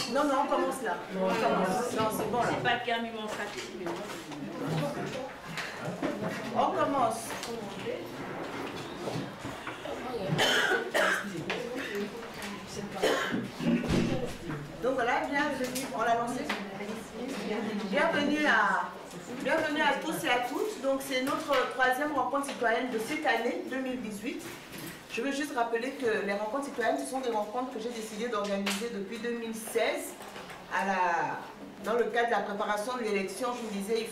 Non, non, on commence là. On commence. Non, c'est bon là. C'est pas qu'il y a mis mon sac. On commence. Donc voilà, bienvenue. On l'a lancé. Bienvenue à tous et à toutes. Donc c'est notre troisième rencontre citoyenne de cette année 2018. Je veux juste rappeler que les rencontres citoyennes, ce sont des rencontres que j'ai décidé d'organiser depuis 2016 dans le cadre de la préparation de l'élection. Je me disais,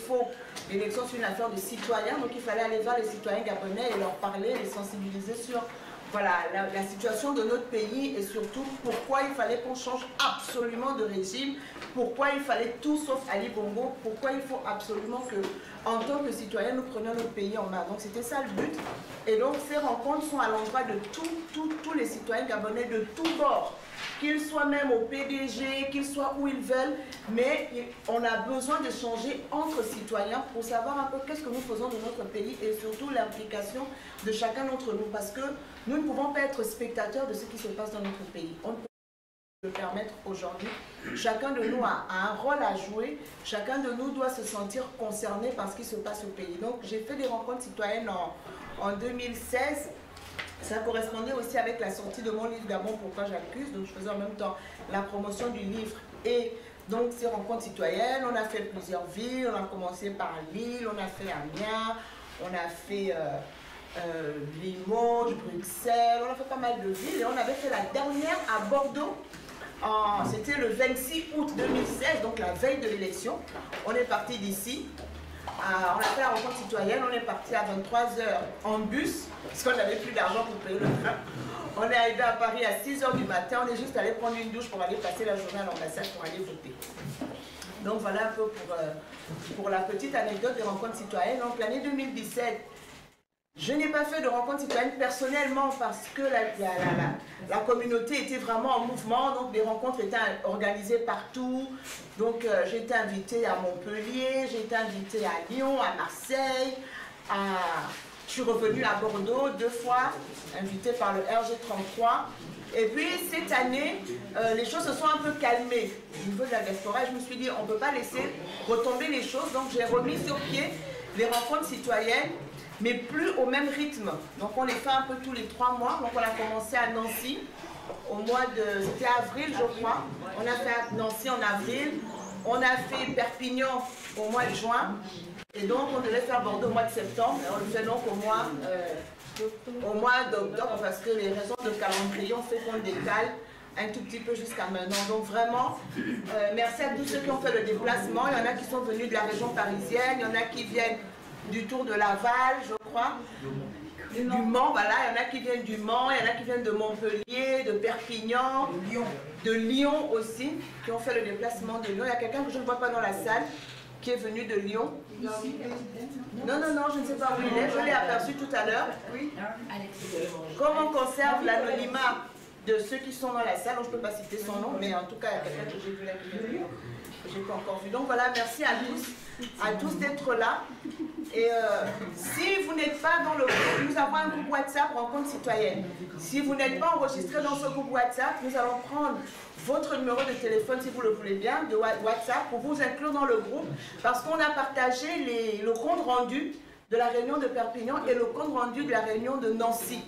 l'élection c'est une affaire de citoyens, donc il fallait aller vers les citoyens gabonais et leur parler, les sensibiliser sur la situation de notre pays et surtout pourquoi il fallait qu'on change absolument de régime, pourquoi il fallait tout sauf Ali Bongo, pourquoi il faut absolument que, en tant que citoyens, nous prenions notre pays en main. Donc c'était ça le but. Et donc ces rencontres sont à l'endroit de tous les citoyens gabonais de tous bords, qu'ils soient même au PDG, qu'ils soient où ils veulent, mais on a besoin de changer entre citoyens pour savoir un peu qu'est-ce que nous faisons de notre pays et surtout l'implication de chacun d'entre nous, parce que nous ne pouvons pas être spectateurs de ce qui se passe dans notre pays. On ne peut pas le permettre aujourd'hui. Chacun de nous a un rôle à jouer, chacun de nous doit se sentir concerné par ce qui se passe au pays. Donc j'ai fait des rencontres citoyennes en 2016. Ça correspondait aussi avec la sortie de mon livre Gabon, pourquoi j'accuse. Donc je faisais en même temps la promotion du livre et donc ces rencontres citoyennes. On a fait plusieurs villes, on a commencé par Lille, on a fait Amiens, on a fait Limoges, Bruxelles, on a fait pas mal de villes et on avait fait la dernière à Bordeaux. C'était le 26 août 2016, donc la veille de l'élection. On est parti d'ici. On a fait la rencontre citoyenne, on est parti à 23 h en bus, parce qu'on n'avait plus d'argent pour payer le train. On est arrivé à Paris à 6 h du matin, on est juste allé prendre une douche pour aller passer la journée à l'ambassade pour aller voter. Donc voilà un peu pour la petite anecdote des rencontres citoyennes. Donc l'année 2017, je n'ai pas fait de rencontre citoyenne personnellement parce que la communauté était vraiment en mouvement, donc les rencontres étaient organisées partout. Donc j'ai été invitée à Montpellier, j'ai été invitée à Lyon, à Marseille, je suis revenue à Bordeaux 2 fois, invitée par le RG33. Et puis cette année, les choses se sont un peu calmées au niveau de la diaspora. Je me suis dit, on ne peut pas laisser retomber les choses, donc j'ai remis sur pied les rencontres citoyennes, mais plus au même rythme. Donc on les fait un peu tous les 3 mois. Donc on a commencé à Nancy au mois de... C'était avril, je crois. On a fait Nancy en avril. On a fait Perpignan au mois de juin. Et donc on devait faire Bordeaux au mois de septembre. Et on le fait donc au mois d'octobre parce que les raisons de calendrier ont fait qu'on décale un tout petit peu jusqu'à maintenant. Donc vraiment, merci à tous ceux qui ont fait le déplacement. Il y en a qui sont venus de la région parisienne, il y en a qui viennent du Tour de Laval, je crois, du Mans, voilà, il y en a qui viennent du Mans, il y en a qui viennent de Montpellier, de Perpignan, de Lyon aussi, qui ont fait le déplacement de Lyon. Il y a quelqu'un que je ne vois pas dans la salle qui est venu de Lyon. Non, non, non, je ne sais pas où il est, je l'ai aperçu tout à l'heure. Comme on conserve l'anonymat de ceux qui sont dans la salle, je ne peux pas citer son nom, mais en tout cas, il y a quelqu'un que j'ai vu là qui est venu, que je n'ai pas encore vu. Donc voilà, merci à tous d'être là. Et si vous n'êtes pas dans le groupe, nous avons un groupe WhatsApp rencontre citoyenne. Si vous n'êtes pas enregistré dans ce groupe WhatsApp, nous allons prendre votre numéro de téléphone, si vous le voulez bien, de WhatsApp pour vous inclure dans le groupe, parce qu'on a partagé le compte rendu de la réunion de Perpignan et le compte rendu de la réunion de Nancy.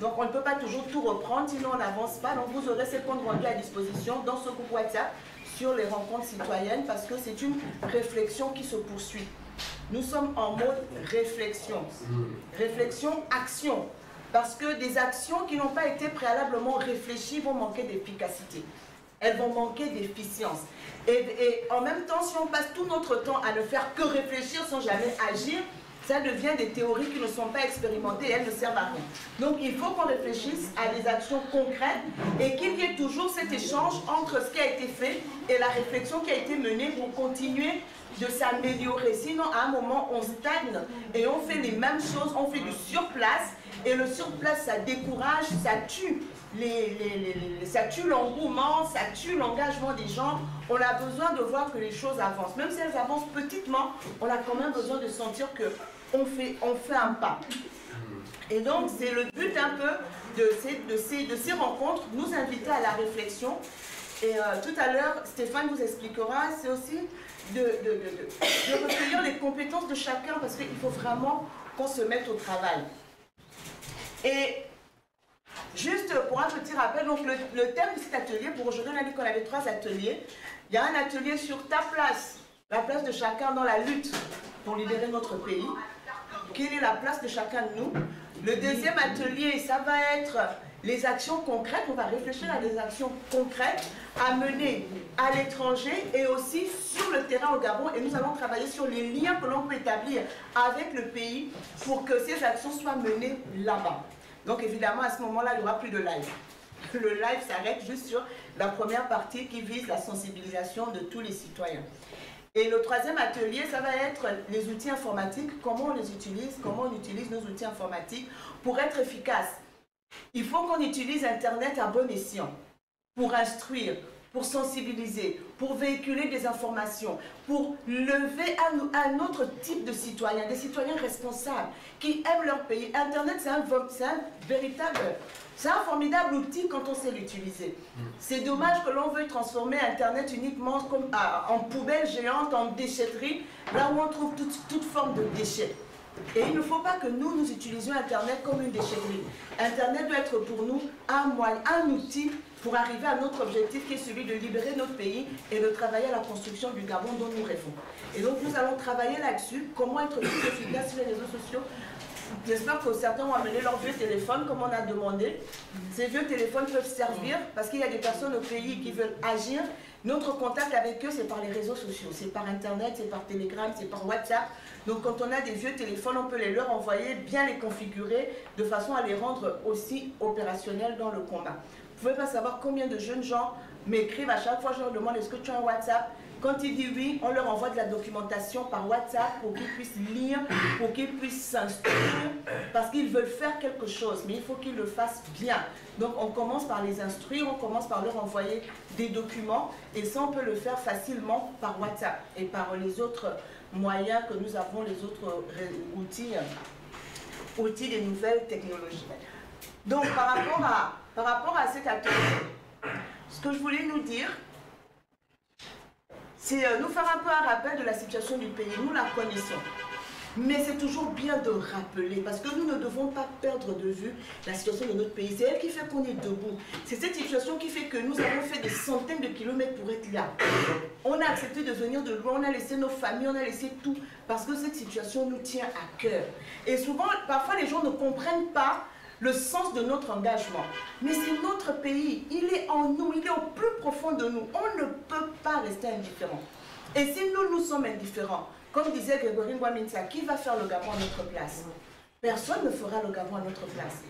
Donc on ne peut pas toujours tout reprendre, sinon on n'avance pas. Donc vous aurez ces comptes rendus à disposition dans ce groupe WhatsApp sur les rencontres citoyennes, parce que c'est une réflexion qui se poursuit. Nous sommes en mode réflexion. Réflexion, action. Parce que des actions qui n'ont pas été préalablement réfléchies vont manquer d'efficacité. Elles vont manquer d'efficience. Et en même temps, si on passe tout notre temps à ne faire que réfléchir sans jamais agir, ça devient des théories qui ne sont pas expérimentées et elles ne servent à rien. Donc il faut qu'on réfléchisse à des actions concrètes et qu'il y ait toujours cet échange entre ce qui a été fait et la réflexion qui a été menée pour continuer de s'améliorer. Sinon, à un moment, on stagne et on fait les mêmes choses, on fait du surplace. Et le surplace, ça décourage, ça tue l'engouement, ça tue l'engagement des gens. On a besoin de voir que les choses avancent. Même si elles avancent petitement, on a quand même besoin de sentir qu'on fait un pas. Et donc, c'est le but un peu de ces rencontres, nous inviter à la réflexion Et tout à l'heure, Stéphane vous expliquera, c'est aussi de recueillir les compétences de chacun parce qu'il faut vraiment qu'on se mette au travail. Et juste pour un petit rappel, donc le thème de cet atelier, pour aujourd'hui on a dit qu'on avait 3 ateliers. Il y a un atelier sur ta place, la place de chacun dans la lutte pour libérer notre pays. Quelle est la place de chacun de nous? Le deuxième atelier, ça va être les actions concrètes. On va réfléchir à des actions concrètes à mener à l'étranger et aussi sur le terrain au Gabon. Et nous allons travailler sur les liens que l'on peut établir avec le pays pour que ces actions soient menées là-bas. Donc évidemment, à ce moment-là, il n'y aura plus de live. Le live s'arrête juste sur la première partie qui vise la sensibilisation de tous les citoyens. Et le troisième atelier, ça va être les outils informatiques, comment on les utilise, comment on utilise nos outils informatiques pour être efficace. Il faut qu'on utilise Internet à bon escient pour instruire, pour sensibiliser, pour véhiculer des informations, pour lever un autre type de citoyens, des citoyens responsables qui aiment leur pays. Internet, c'est un véritable... C'est un formidable outil quand on sait l'utiliser. C'est dommage que l'on veuille transformer Internet uniquement comme, en poubelle géante, en déchetterie, là où on trouve toute forme de déchets. Et il ne faut pas que nous utilisions Internet comme une déchetterie. Internet doit être pour nous un outil pour arriver à notre objectif qui est celui de libérer notre pays et de travailler à la construction du Gabon dont nous rêvons. Et donc nous allons travailler là-dessus, comment être plus efficace sur les réseaux sociaux. J'espère que certains ont amené leur vieux téléphone comme on a demandé. Ces vieux téléphones peuvent servir parce qu'il y a des personnes au pays qui veulent agir. Notre contact avec eux, c'est par les réseaux sociaux, c'est par Internet, c'est par Telegram, c'est par WhatsApp. Donc quand on a des vieux téléphones, on peut les leur envoyer, bien les configurer de façon à les rendre aussi opérationnels dans le combat. Vous ne pouvez pas savoir combien de jeunes gens m'écrivent à chaque fois, je leur demande est-ce que tu as un WhatsApp? Quand ils disent oui, on leur envoie de la documentation par WhatsApp pour qu'ils puissent lire, pour qu'ils puissent s'instruire, parce qu'ils veulent faire quelque chose, mais il faut qu'ils le fassent bien. Donc on commence par les instruire, on commence par leur envoyer des documents, et ça on peut le faire facilement par WhatsApp et par les autres moyens que nous avons, les autres outils des nouvelles technologies. Donc par rapport à cet atelier, ce que je voulais nous dire, c'est nous faire un peu un rappel de la situation du pays. Nous la connaissons. Mais c'est toujours bien de rappeler, parce que nous ne devons pas perdre de vue la situation de notre pays. C'est elle qui fait qu'on est debout. C'est cette situation qui fait que nous avons fait des centaines de kilomètres pour être là. On a accepté de venir de loin, on a laissé nos familles, on a laissé tout, parce que cette situation nous tient à cœur. Et souvent, parfois les gens ne comprennent pas le sens de notre engagement. Mais c'est notre pays, il est en nous, il est au plus profond de nous. On ne peut pas rester indifférent. Et si nous sommes indifférents, comme disait Grégory Ngouaminsa, qui va faire le Gabon à notre place? Personne ne fera le Gabon à notre place.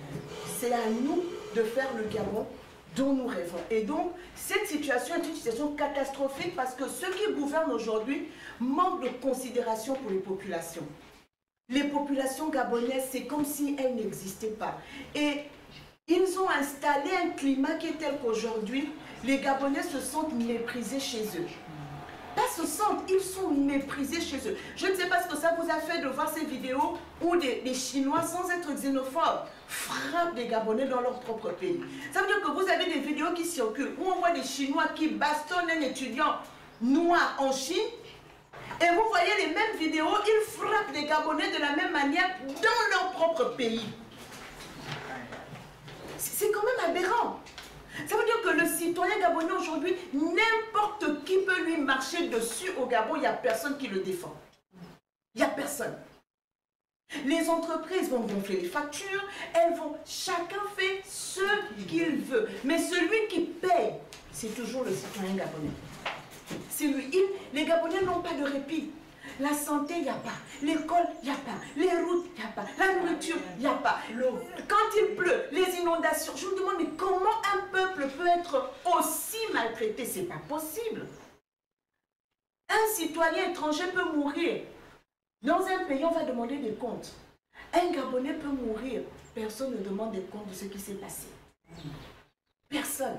C'est à nous de faire le Gabon dont nous rêvons. Et donc, cette situation est une situation catastrophique parce que ceux qui gouvernent aujourd'hui manquent de considération pour les populations. Les populations gabonaises, c'est comme si elles n'existaient pas. Et ils ont installé un climat qui est tel qu'aujourd'hui, les Gabonais se sentent méprisés chez eux. Pas se sentent, ils sont méprisés chez eux. Je ne sais pas ce que ça vous a fait de voir ces vidéos où des Chinois, sans être xénophobes, frappent des Gabonais dans leur propre pays. Ça veut dire que vous avez des vidéos qui circulent où on voit des Chinois qui bastonnent un étudiant noir en Chine. Et vous voyez les mêmes vidéos, ils frappent des Gabonais de la même manière dans leur propre pays. C'est quand même aberrant. Ça veut dire que le citoyen gabonais aujourd'hui, n'importe qui peut lui marcher dessus au Gabon, il n'y a personne qui le défend. Il n'y a personne. Les entreprises vont gonfler les factures, chacun fait ce qu'il veut. Mais celui qui paye, c'est toujours le citoyen gabonais. C'est lui. Les Gabonais n'ont pas de répit. La santé, il n'y a pas. L'école, il n'y a pas. Les routes, il n'y a pas. La nourriture, il n'y a pas. L'eau. Quand il pleut, les inondations. Je me demande, mais comment un peuple peut être aussi maltraité? C'est pas possible. Un citoyen étranger peut mourir. Dans un pays, on va demander des comptes. Un Gabonais peut mourir. Personne ne demande des comptes de ce qui s'est passé. Personne.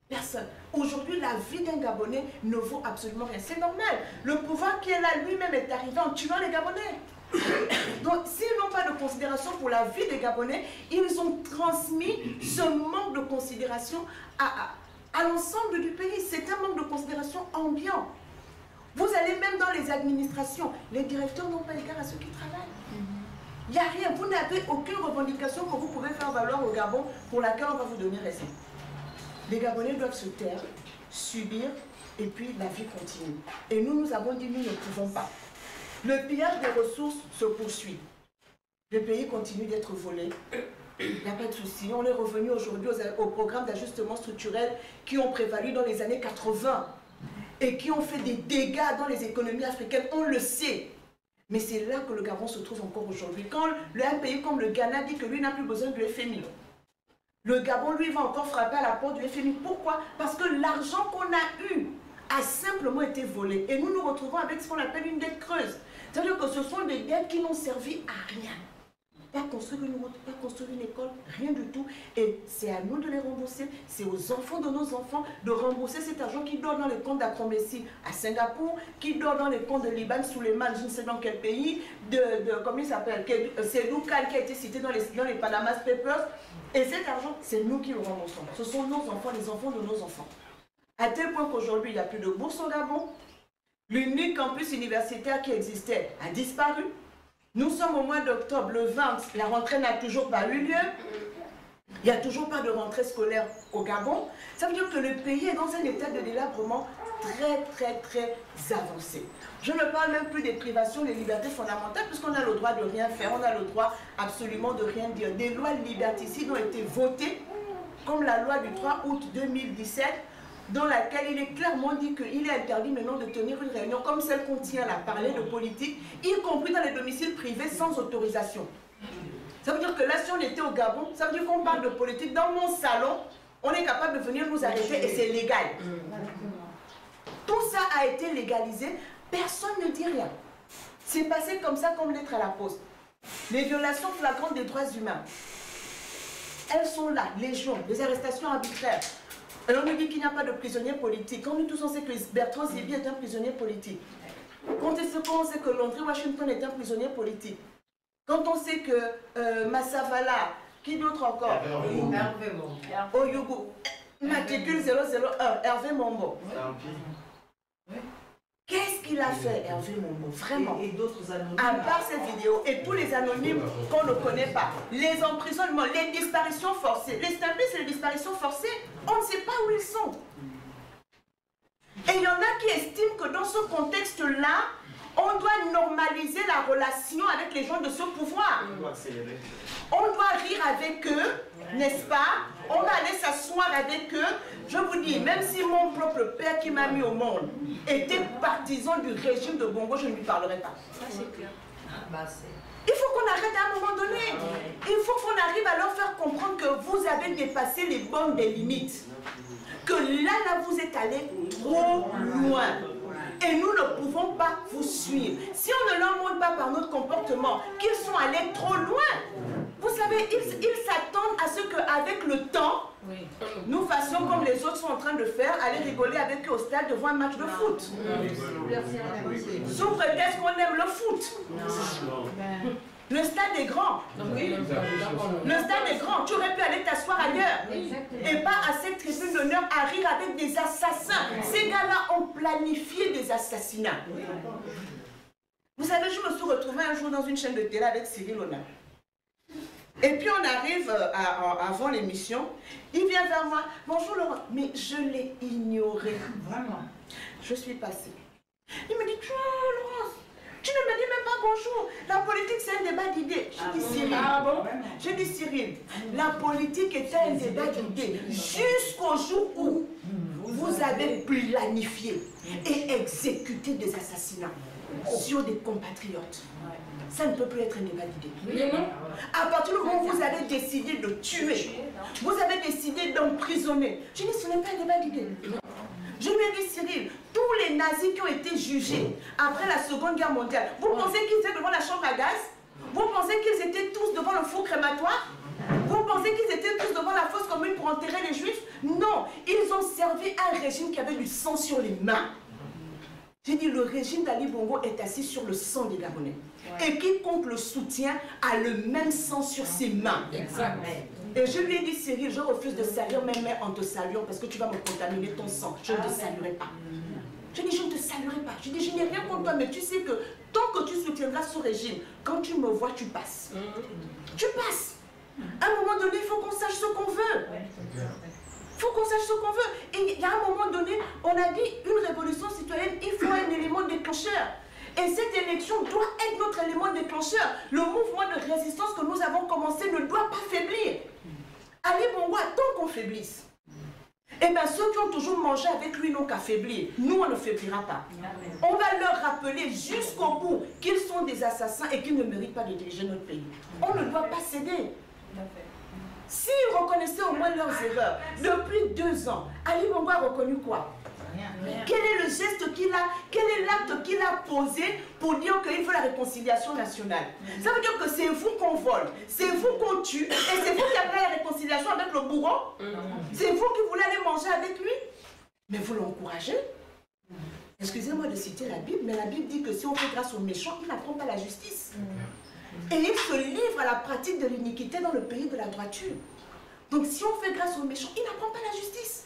Personne. Aujourd'hui, la vie d'un Gabonais ne vaut absolument rien. C'est normal. Le pouvoir qui est là lui-même est arrivé en tuant les Gabonais. Donc, s'ils n'ont pas de considération pour la vie des Gabonais, ils ont transmis ce manque de considération à l'ensemble du pays. C'est un manque de considération ambiant. Vous allez même dans les administrations, les directeurs n'ont pas égard à ceux qui travaillent. Il n'y a rien, vous n'avez aucune revendication que vous pouvez faire valoir au Gabon pour laquelle on va vous donner raison. Les Gabonais doivent se taire, subir, et puis la vie continue. Et nous avons dit, nous ne pouvons pas. Le pillage des ressources se poursuit. Le pays continue d'être volé. Il n'y a pas de souci. On est revenu aujourd'hui au programme d'ajustement structurel qui ont prévalu dans les années 80 et qui ont fait des dégâts dans les économies africaines. On le sait. Mais c'est là que le Gabon se trouve encore aujourd'hui. Quand un pays comme le Ghana dit que lui n'a plus besoin du FMI, le Gabon, lui, va encore frapper à la porte du FMI. Pourquoi? Parce que l'argent qu'on a eu a simplement été volé. Et nous nous retrouvons avec ce qu'on appelle une dette creuse. C'est-à-dire que ce sont des dettes qui n'ont servi à rien. Pas construire une route, pas construire une école, rien du tout. Et c'est à nous de les rembourser. C'est aux enfants de nos enfants de rembourser cet argent qui dort dans les comptes d'Akromessi à Singapour, qui dort dans les comptes de Liban Suleiman, je ne sais dans quel pays, comment il s'appelle, c'est Lucan qui a été cité dans les Panama Papers. Et cet argent, c'est nous qui le remboursons. Ce sont nos enfants, les enfants de nos enfants. À tel point qu'aujourd'hui, il n'y a plus de bourse au Gabon. L'unique campus universitaire qui existait a disparu. Nous sommes au mois d'octobre, le 20, la rentrée n'a toujours pas eu lieu. Il n'y a toujours pas de rentrée scolaire au Gabon. Ça veut dire que le pays est dans un état de délabrement très avancé. Je ne parle même plus des privations des libertés fondamentales puisqu'on a le droit de rien faire, on a le droit absolument de rien dire. Des lois liberticides ont été votées, comme la loi du 3 août 2017, dans laquelle il est clairement dit qu'il est interdit maintenant de tenir une réunion comme celle qu'on tient là, parler de politique, y compris dans les domiciles privés sans autorisation. Ça veut dire que là, si on était au Gabon, ça veut dire qu'on parle de politique. Dans mon salon, on est capable de venir nous arrêter et c'est légal. Tout ça a été légalisé, personne ne dit rien. C'est passé comme ça, comme lettre à la poste. Les violations flagrantes des droits humains, elles sont là, légion, des arrestations arbitraires. Alors on nous dit qu'il n'y a pas de prisonniers politiques. Quand nous tous on sait que Bertrand Zibi est un prisonnier politique. Quand on sait que Landry Washington est un prisonnier politique. Quand on sait que Massavala, qui d'autre encore? Hervé Mombo. Oyogo, matricule 001, Hervé Mombo. Qu'est-ce qu'il a fait, Hervé Mombo? Vraiment. Et d'autres anonymes. À part ces vidéos et tous les anonymes qu'on ne connaît pas, les emprisonnements, les disparitions forcées. Les Stampis, c'est les disparitions forcées. On ne sait pas où ils sont. Et il y en a qui estiment que dans ce contexte-là, on doit normaliser la relation avec les gens de ce pouvoir. On doit rire avec eux, n'est-ce pas? On va aller s'asseoir avec eux. Je vous dis, même si mon propre père qui m'a mis au monde était partisan du régime de Bongo, je ne lui parlerai pas. Ça, c'est clair. Il faut qu'on arrête à un moment donné. Il faut qu'on arrive à leur faire comprendre que vous avez dépassé les bornes des limites. Que là, vous êtes allé trop loin. Et nous ne pouvons pas vous suivre. Si on ne leur montre pas par notre comportement qu'ils sont allés trop loin, vous savez, ils s'attendent à ce qu'avec le temps, nous fassions comme les autres sont en train de faire, aller rigoler avec eux au stade devant un match de foot. Sous prétexte qu'on aime le foot. Le stade est grand. Le stade est grand. Tu aurais pu aller t'asseoir ailleurs. Et pas à cette tribune d'honneur à rire avec des assassins. Ces gars-là ont planifié des assassinats. Vous savez, je me suis retrouvée un jour dans une chaîne de télé avec Cyril Ona. Et puis on arrive avant l'émission. Il vient vers moi. Bonjour Laurent. Mais je l'ai ignoré. Vraiment. Je suis passée. Il me dit, Laurence, tu ne me dis même pas bonjour. La politique, c'est un débat d'idées. Je dis Cyril. Je dis Cyril, la politique est un débat d'idées jusqu'au jour où vous avez planifié et exécuté des assassinats sur des compatriotes. Ça ne peut plus être un débat d'idées. À partir du moment où vous avez décidé de tuer, vous avez décidé d'emprisonner. Je dis, ce n'est pas un débat d'idées. Je lui ai dit, Cyril, tous les nazis qui ont été jugés après la Seconde Guerre mondiale, vous pensez qu'ils étaient devant la chambre à gaz? Vous pensez qu'ils étaient tous devant le four crématoire? Vous pensez qu'ils étaient tous devant la fosse commune pour enterrer les juifs? Non, ils ont servi un régime qui avait du sang sur les mains. J'ai dit, le régime d'Ali Bongo est assis sur le sang des Gabonais. Et quiconque le soutient a le même sang sur ses mains. Exactement. Et je lui ai dit, Cyril, je refuse de salir mes mains en te saluant parce que tu vas me contaminer ton sang. Je ne te saluerai pas. Je dis, je ne te saluerai pas. Je dis, je n'ai rien contre toi, mais tu sais que tant que tu soutiendras ce régime, quand tu me vois, tu passes. Tu passes. À un moment donné, il faut qu'on sache ce qu'on veut. Il faut qu'on sache ce qu'on veut. Et il y a un moment donné, on a dit, une révolution citoyenne, il faut un élément déclencheur. Et cette élection doit être notre élément déclencheur. Le mouvement de résistance que nous avons commencé ne doit pas faiblir. Ali Bongo attend qu'on faiblisse. Et bien ceux qui ont toujours mangé avec lui n'ont qu'à faiblir. Nous, on ne faiblira pas. On va leur rappeler jusqu'au bout qu'ils sont des assassins et qu'ils ne méritent pas de diriger notre pays. On ne doit pas céder. S'ils reconnaissaient au moins leurs erreurs, depuis 2 ans, Ali Bongo a reconnu quoi? Quel est le geste qu'il a, quel est l'acte qu'il a posé pour dire qu'il veut la réconciliation nationale? Ça veut dire que c'est vous qu'on vole, c'est vous qu'on tue, et c'est vous qui avez la réconciliation avec le bourreau? C'est vous qui voulez aller manger avec lui? Mais vous l'encouragez? Excusez-moi de citer la Bible, mais la Bible dit que si on fait grâce aux méchants, il n'apprend pas la justice. Et il se livre à la pratique de l'iniquité dans le pays de la droiture. Donc si on fait grâce aux méchants, il n'apprend pas la justice.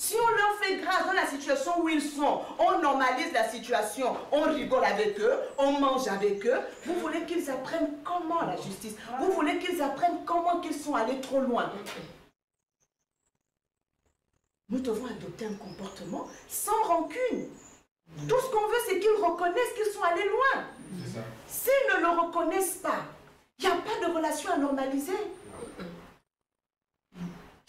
Si on leur fait grâce dans la situation où ils sont, on normalise la situation, on rigole avec eux, on mange avec eux, vous voulez qu'ils apprennent comment la justice? Vous voulez qu'ils apprennent comment qu'ils sont allés trop loin? Nous devons adopter un comportement sans rancune. Tout ce qu'on veut, c'est qu'ils reconnaissent qu'ils sont allés loin. S'ils ne le reconnaissent pas, il n'y a pas de relation à normaliser.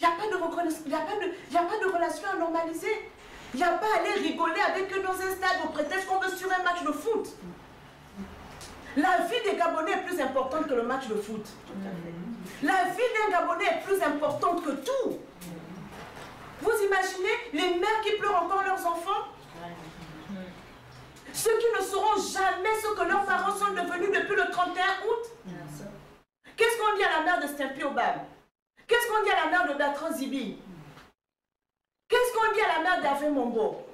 Il n'y a pas de relation à normaliser. Il n'y a pas à aller rigoler avec eux dans un stade au prétexte qu'on veut sur un match de foot. La vie des Gabonais est plus importante que le match de foot. La vie d'un Gabonais est plus importante que tout. Vous imaginez les mères qui pleurent encore leurs enfants? Ceux qui ne sauront jamais ce que leurs parents sont devenus depuis le 31 août. Qu'est-ce qu'on dit à la mère de Stimpy Obam? Qu'est-ce qu'on dit à la mère de Bertrand Zibi? Qu'est-ce qu'on dit à la mère d'Ave Mombo?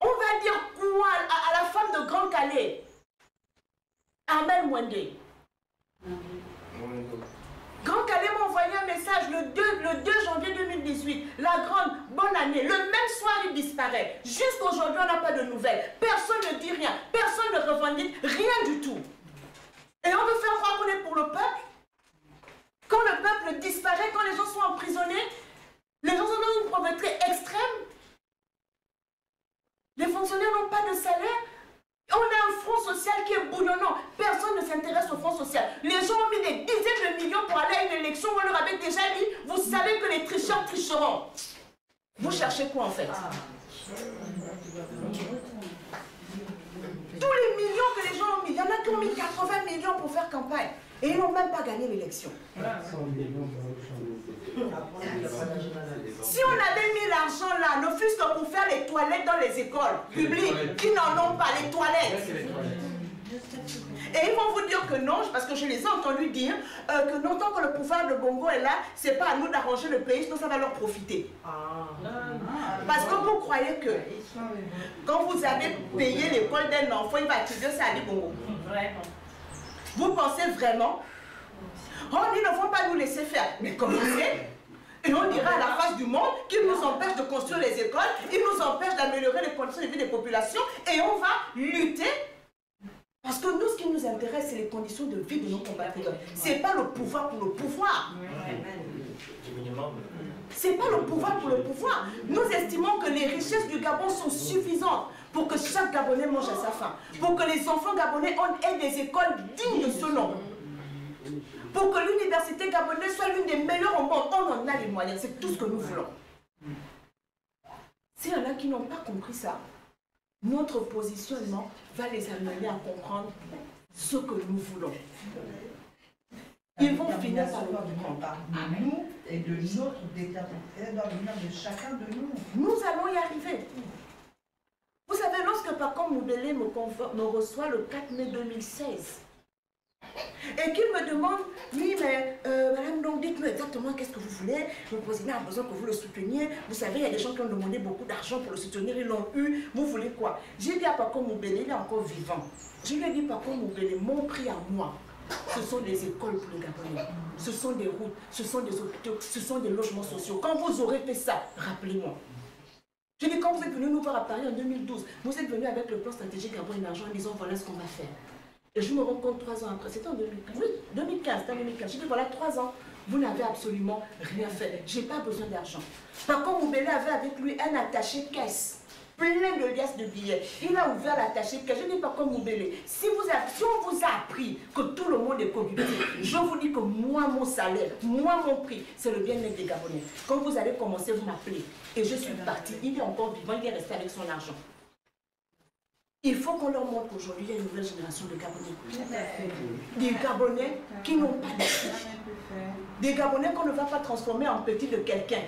On va dire quoi à la femme de Grand Calais? Armel Mwende. Grand Calais m'a envoyé un message le 2 janvier 2018. La grande bonne année. Le même soir, il disparaît. Jusqu'aujourd'hui, on n'a pas de nouvelles. Personne ne dit rien. Personne ne revendique rien du tout. Et on veut faire croire qu'on est pour le peuple. Quand le peuple disparaît, quand les gens sont emprisonnés, les gens sont dans une pauvreté extrême. Les fonctionnaires n'ont pas de salaire. On a un fonds social qui est bouillonnant. Personne ne s'intéresse au fonds social. Les gens ont mis des dizaines de millions pour aller à une élection. On leur avait déjà dit, vous savez que les tricheurs tricheront. Vous cherchez quoi en fait? Tous les millions que les gens ont mis, il y en a qui ont mis 80 millions pour faire campagne. Et ils n'ont même pas gagné l'élection. Si on avait mis l'argent là, ne fût-ce que pour faire les toilettes dans les écoles publiques, qui n'en ont pas, les toilettes. Et ils vont vous dire que non, parce que je les ai entendus dire que non, tant que le pouvoir de Bongo est là, c'est pas à nous d'arranger le pays, sinon ça va leur profiter. Parce que vous croyez que quand vous avez payé l'école d'un enfant, il va étudier ça à Ali Bongo. Vous pensez vraiment? Oh, ils ne vont pas nous laisser faire. Mais commencez. Et on dira à la face du monde qu'ils nous empêchent de construire les écoles, ils nous empêchent d'améliorer les conditions de vie des populations et on va lutter. Parce que nous, ce qui nous intéresse, c'est les conditions de vie de nos compatriotes. Ce n'est pas le pouvoir pour le pouvoir. Ce n'est pas le pouvoir pour le pouvoir. Nous estimons que les richesses du Gabon sont suffisantes pour que chaque Gabonais mange à sa faim. Pour que les enfants gabonais aient des écoles dignes de ce nom. Pour que l'université gabonaise soit l'une des meilleures au monde. On en a les moyens, c'est tout ce que nous voulons. S'il y en a qui n'ont pas compris ça, notre positionnement va les amener à comprendre ce que nous voulons. Ils vont finir par le comprendre. Nous et de notre détermination dans l'avenir de chacun de nous. Nous allons y arriver. Vous savez, lorsque Pacom Moubélé me reçoit le 4 mai 2016, et qu'il me demande, oui, mais madame, donc dites-nous exactement qu'est-ce que vous voulez. Le président a besoin que vous le souteniez. Vous savez, il y a des gens qui ont demandé beaucoup d'argent pour le soutenir, ils l'ont eu. Vous voulez quoi? J'ai dit à Pacom Moubélé, il est encore vivant. Je lui ai dit, Pacom Moubélé, mon prix à moi, Ce sont des écoles pour les Gabonais. Ce sont des routes, ce sont des hôpitaux, ce sont des logements sociaux. Quand vous aurez fait ça, rappelez-moi. Je dis, quand vous êtes venu nous voir à Paris en 2012, vous êtes venu avec le plan stratégique Gabon émergent en disant voilà ce qu'on va faire. Et je me rends compte 3 ans après, c'était en 2015, oui, 2015, c'était en 2015. Je dis voilà 3 ans, vous n'avez absolument rien fait. Je n'ai pas besoin d'argent. Par contre, Moubele avait avec lui un attaché caisse. Plein de liasses de billets. Il a ouvert l'attaché caisse. Je ne dis pas comme Moubele. Si on vous a appris que tout le monde est corrupté, je vous dis que moi, mon salaire, moi, mon prix, c'est le bien-être des Gabonais. Quand vous allez commencer, vous m'appelez. Et je suis partie. Il est encore vivant, il est resté avec son argent. Il faut qu'on leur montre qu'aujourd'hui, il y a une nouvelle génération de Gabonais. Des Gabonais qui n'ont pas de prix. Des Gabonais qu'on ne va pas transformer en petits de quelqu'un.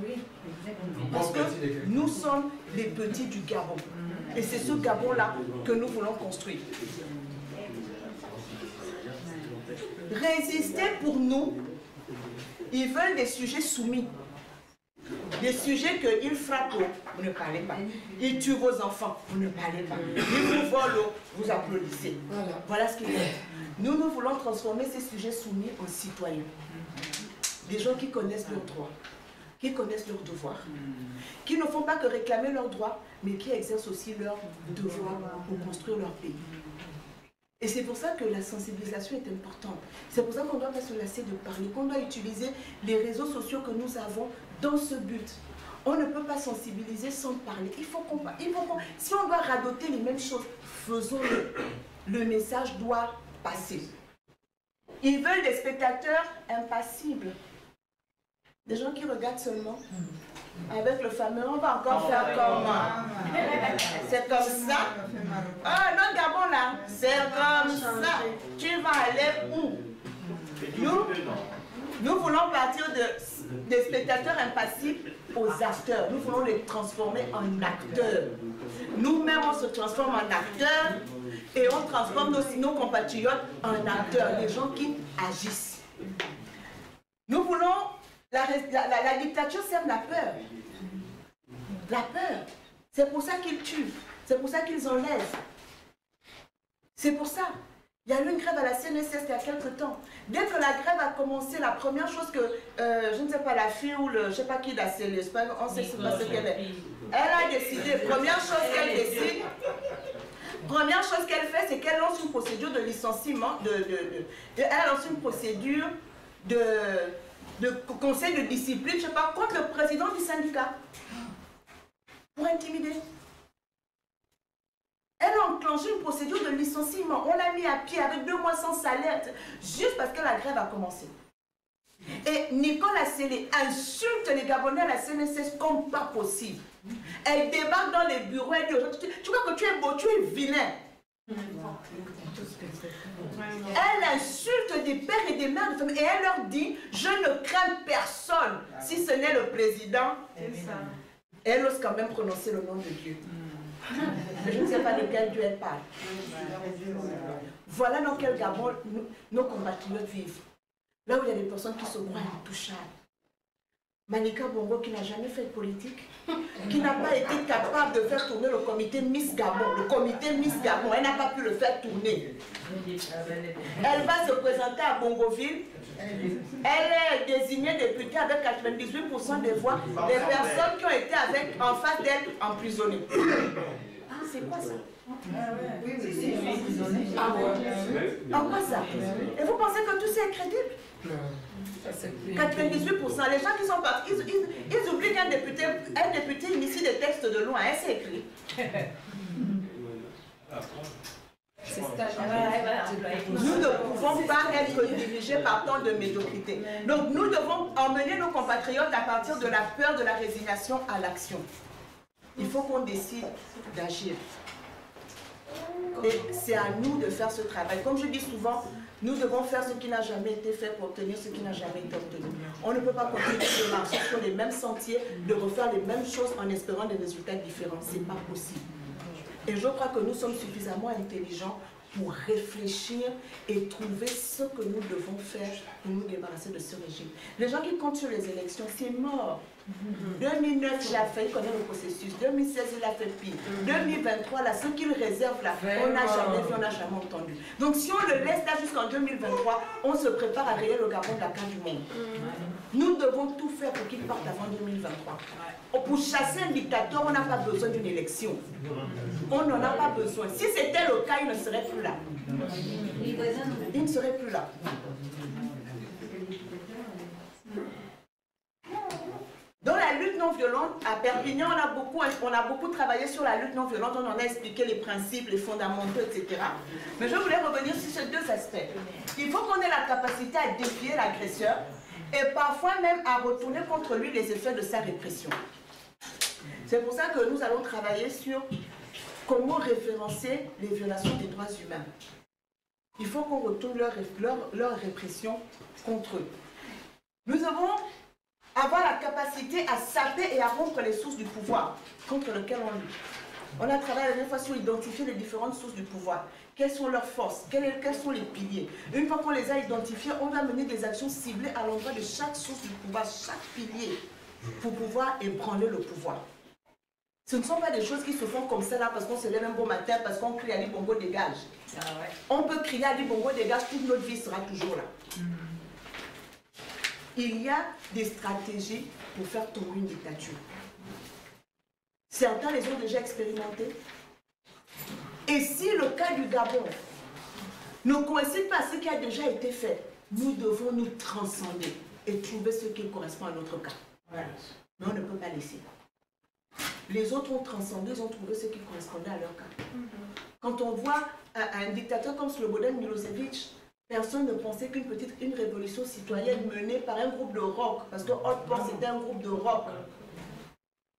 Oui, exactement. Parce que nous sommes les petits du Gabon. Et c'est ce Gabon-là que nous voulons construire. Résister pour nous, ils veulent des sujets soumis. Des sujets qu'ils frappent, vous ne parlez pas. Ils tuent vos enfants, vous ne parlez pas. Ils vous volent, vous applaudissez. Voilà ce qu'ils veulent. Nous, nous voulons transformer ces sujets soumis en citoyens. Des gens qui connaissent leurs droits, qui connaissent leurs devoirs, qui ne font pas que réclamer leurs droits, mais qui exercent aussi leurs devoirs pour construire leur pays. Et c'est pour ça que la sensibilisation est importante. C'est pour ça qu'on ne doit pas se lasser de parler, qu'on doit utiliser les réseaux sociaux que nous avons dans ce but. On ne peut pas sensibiliser sans parler. Il faut qu'on... Si on doit radoter les mêmes choses, faisons-le. Le message doit passer. Ils veulent des spectateurs impassibles. Des gens qui regardent seulement. Avec le fameux, on va encore faire comme... C'est comme ça. Ah, notre Gabon là, c'est comme ça. Tu vas aller où? Nous voulons partir des spectateurs impassibles aux acteurs. Nous voulons les transformer en acteurs. Nous-mêmes, on se transforme en acteurs et on transforme nos compatriotes en acteurs, des gens qui agissent. Nous voulons... La dictature sème la peur. La peur. C'est pour ça qu'ils tuent. C'est pour ça qu'ils enlèvent. C'est pour ça. Il y a eu une grève à la CNSS il y a quelques temps. Dès que la grève a commencé, la première chose que, je ne sais pas, la fille ou le, je ne sais pas qui l'a scellé, on ne sait pas ce qu'elle est. Elle a décidé, première chose qu'elle décide, première chose qu'elle fait, c'est qu'elle lance une procédure de licenciement, elle lance une procédure de conseil de discipline, je ne sais pas, contre le président du syndicat, pour intimider. Elle a enclenché une procédure de licenciement. On l'a mis à pied avec 2 mois sans salaire, juste parce que la grève a commencé. Et Nicole Assélé insulte les Gabonais à la CNSS comme pas possible. Elle débarque dans les bureaux, elle dit aux gens, tu crois que tu es beau, tu es vilain. Elle insulte des pères et des mères de famille et elle leur dit, je ne crains personne, si ce n'est le président. Elle ose quand même prononcer le nom de Dieu. Je ne sais pas de quel Dieu elle parle. Voilà dans quel Gabon nos compatriotes vivent. Là où il y a des personnes qui se croient intouchables. Manika Bongo qui n'a jamais fait de politique, qui n'a pas été capable de faire tourner le comité Miss Gabon. Le comité Miss Gabon, elle n'a pas pu le faire tourner. Elle va se présenter à Bongoville. Elle est désignée députée avec 98% des voix des personnes qui ont été en face d'elle emprisonnées. Ah, c'est quoi ça? Oui, c'est emprisonné. Ah ouais. En quoi ça? Et vous pensez que tout ça est crédible? 98%. Les gens qui sont partis, ils oublient qu'un député initie des textes de loi. Elle s'est écrit. Nous ne pouvons pas être dirigés par tant de médiocrité. Donc nous devons emmener nos compatriotes à partir de la peur de la résignation à l'action. Il faut qu'on décide d'agir. Et c'est à nous de faire ce travail. Comme je dis souvent, nous devons faire ce qui n'a jamais été fait pour obtenir ce qui n'a jamais été obtenu. On ne peut pas continuer de marcher sur les mêmes sentiers, de refaire les mêmes choses en espérant des résultats différents. Ce n'est pas possible. Et je crois que nous sommes suffisamment intelligents pour réfléchir et trouver ce que nous devons faire pour nous débarrasser de ce régime. Les gens qui comptent sur les élections, c'est mort. 2009, il a failli connaître le processus. 2016, il a fait pire. 2023, là, ce qu'il réserve là, on n'a jamais vu, on n'a jamais entendu. Donc, si on le laisse là jusqu'en 2023, on se prépare à rayer le Gabon de la carte du monde. Nous devons tout faire pour qu'il parte avant 2023. Pour chasser un dictateur, on n'a pas besoin d'une élection. On n'en a pas besoin. Si c'était le cas, il ne serait plus là. Il ne serait plus là. Dans la lutte non violente, à Perpignan, on a beaucoup travaillé sur la lutte non violente, on en a expliqué les principes, les fondamentaux, etc. Mais je voulais revenir sur ces deux aspects. Il faut qu'on ait la capacité à défier l'agresseur et parfois même à retourner contre lui les effets de sa répression. C'est pour ça que nous allons travailler sur comment référencer les violations des droits humains. Il faut qu'on retourne leur répression contre eux. Nous devons avoir la capacité à saper et à rompre les sources du pouvoir contre lesquelles on lutte. On a travaillé la dernière fois sur identifier les différentes sources du pouvoir. Quelles sont leurs forces? Quels sont les piliers? Une fois qu'on les a identifiés, on va mener des actions ciblées à l'endroit de chaque source du pouvoir, chaque pilier, pour pouvoir ébranler le pouvoir. Ce ne sont pas des choses qui se font comme ça là parce qu'on se lève un bon matin, parce qu'on crie Ali Bongo dégage. On peut crier Ali Bongo dégage, toute notre vie sera toujours là. Il y a des stratégies pour faire tomber une dictature. Certains les ont déjà expérimentées. Et si le cas du Gabon ne coïncide pas à ce qui a déjà été fait, nous devons nous transcender et trouver ce qui correspond à notre cas. Mais on ne peut pas laisser. Les autres ont transcendé, ils ont trouvé ce qui correspondait à leur cas. Quand on voit un dictateur comme Slobodan Milosevic, personne ne pensait qu'une révolution citoyenne menée par un groupe de rock, parce que Hotpot c'était un groupe de rock,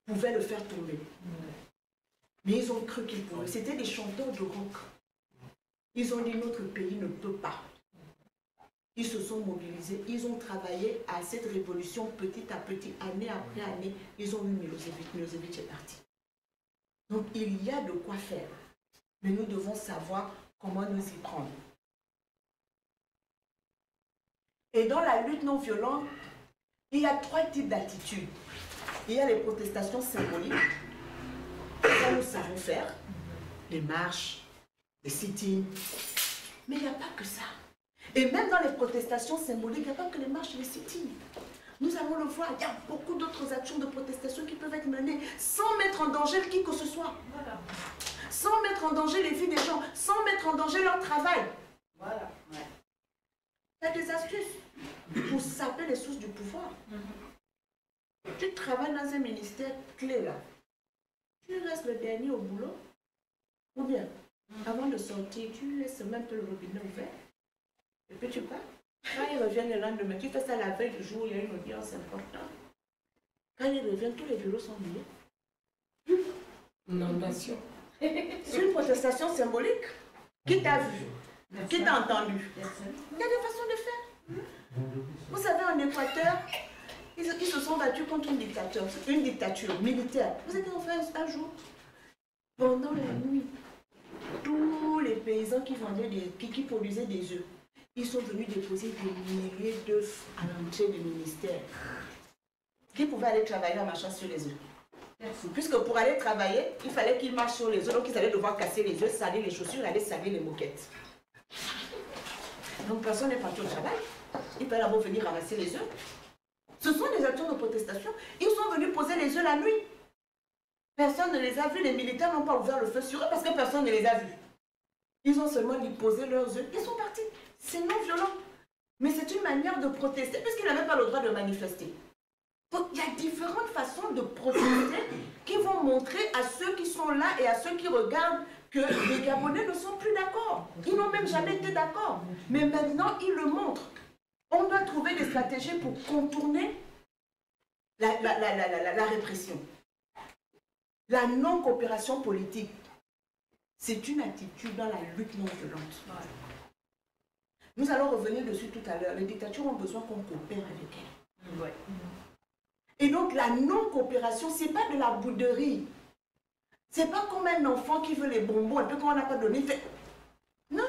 pouvait le faire tomber. Mais ils ont cru qu'ils pouvaient. C'était des chanteurs de rock. Ils ont dit notre pays ne peut pas. Ils se sont mobilisés, ils ont travaillé à cette révolution petit à petit, année après année. Ils ont eu Milosevic. Milosevic est parti. Donc il y a de quoi faire. Mais nous devons savoir comment nous y prendre. Et dans la lutte non violente, il y a trois types d'attitudes. Il y a les protestations symboliques, ça nous savons faire, les marches, les sit-ins, mais il n'y a pas que ça. Et même dans les protestations symboliques, il n'y a pas que les marches et les sit-ins. Nous allons le voir, il y a beaucoup d'autres actions de protestation qui peuvent être menées sans mettre en danger qui que ce soit. Voilà. Sans mettre en danger les vies des gens, sans mettre en danger leur travail. Voilà. Ouais. Il y a des astuces pour saper les sources du pouvoir. Tu travailles dans un ministère clé là. Tu restes le dernier au boulot. Ou bien, avant de sortir, tu laisses même le robinet ouvert. Et puis tu pars. Quand ils reviennent le lendemain, tu fais ça la veille du jour, il y a une audience importante. Quand ils reviennent, tous les bureaux sont liés. Inondation. C'est une protestation symbolique. Qui t'a vu? Qui t'a entendu? Il y a des façons de faire. Vous savez, en Équateur, ils se sont battus contre une dictature militaire. Vous êtes en France un jour, pendant la nuit, tous les paysans qui produisaient des œufs, ils sont venus déposer des milliers d'œufs à l'entrée du ministère. Qui pouvaient aller travailler en marchant sur les œufs. Puisque pour aller travailler, il fallait qu'ils marchent sur les œufs, donc ils allaient devoir casser les œufs, saler les chaussures, aller saler les moquettes. Donc personne n'est parti au travail. Il fallait d'abord venir ramasser les œufs. Ce sont des actions de protestation. Ils sont venus poser les œufs la nuit. Personne ne les a vus. Les militaires n'ont pas ouvert le feu sur eux parce que personne ne les a vus. Ils ont seulement déposé leurs œufs. Ils sont partis. C'est non violent. Mais c'est une manière de protester puisqu'ils n'avaient pas le droit de manifester. Donc il y a différentes façons de protester qui vont montrer à ceux qui sont là et à ceux qui regardent que les Gabonais ne sont plus d'accord. Ils n'ont même jamais été d'accord. Mais maintenant, ils le montrent. On doit trouver des stratégies pour contourner la répression. La non-coopération politique, c'est une attitude dans la lutte non violente. Nous allons revenir dessus tout à l'heure. Les dictatures ont besoin qu'on coopère avec elles. Ouais. Et donc la non-coopération, ce n'est pas de la bouderie. Ce n'est pas comme un enfant qui veut les bonbons et puis quand on n'a pas donné, il fait... Non.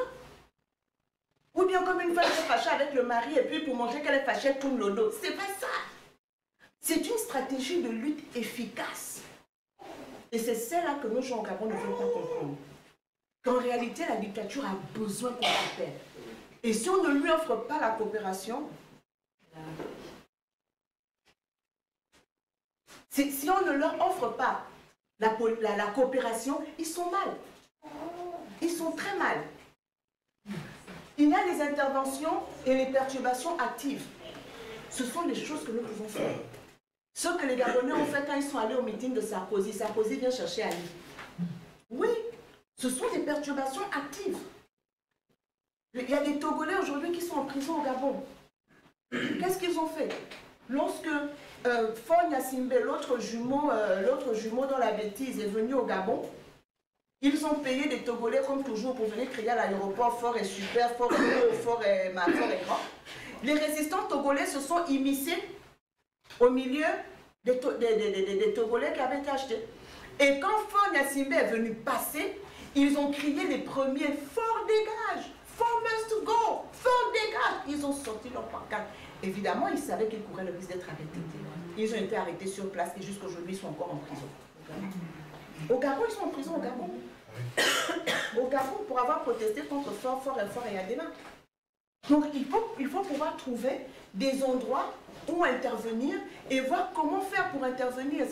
Ou bien comme une femme qui est fâchée avec le mari et puis pour montrer qu'elle est fâchée, elle tourne le dos. C'est pas ça. C'est une stratégie de lutte efficace. Et c'est celle-là que nos gens au Gabon ne veulent pas comprendre. Qu'en réalité, la dictature a besoin qu'on coopère. Et si on ne lui offre pas la coopération, si on ne leur offre pas la coopération, ils sont mal. Ils sont très mal. Il y a les interventions et les perturbations actives. Ce sont les choses que nous pouvons faire. Ce que les Gabonais ont fait quand ils sont allés au meeting de Sarkozy. Sarkozy vient chercher Ali. Oui, ce sont des perturbations actives. Il y a des Togolais aujourd'hui qui sont en prison au Gabon. Qu'est-ce qu'ils ont fait? Lorsque Faure Gnassingbé, l'autre jumeau dans la bêtise, est venu au Gabon, ils ont payé des Togolais comme toujours pour venir crier à l'aéroport fort et super, fort et haut, fort et grand. Les résistants togolais se sont immiscés au milieu des Togolais qui avaient été achetés. Et quand Faure Gnassingbé est venu passer, ils ont crié les premiers « Faure dégage !»« Faure must go !»« Faure dégage !» Ils ont sorti leur pancarte. Évidemment, ils savaient qu'ils couraient le risque d'être arrêtés. Ils ont été arrêtés sur place et jusqu'à aujourd'hui, ils sont encore en prison. Au Gabon, ils sont en prison au Gabon. Au Gabon, pour avoir protesté contre Faure et Adema. Donc, il faut pouvoir trouver des endroits où intervenir et voir comment faire pour intervenir.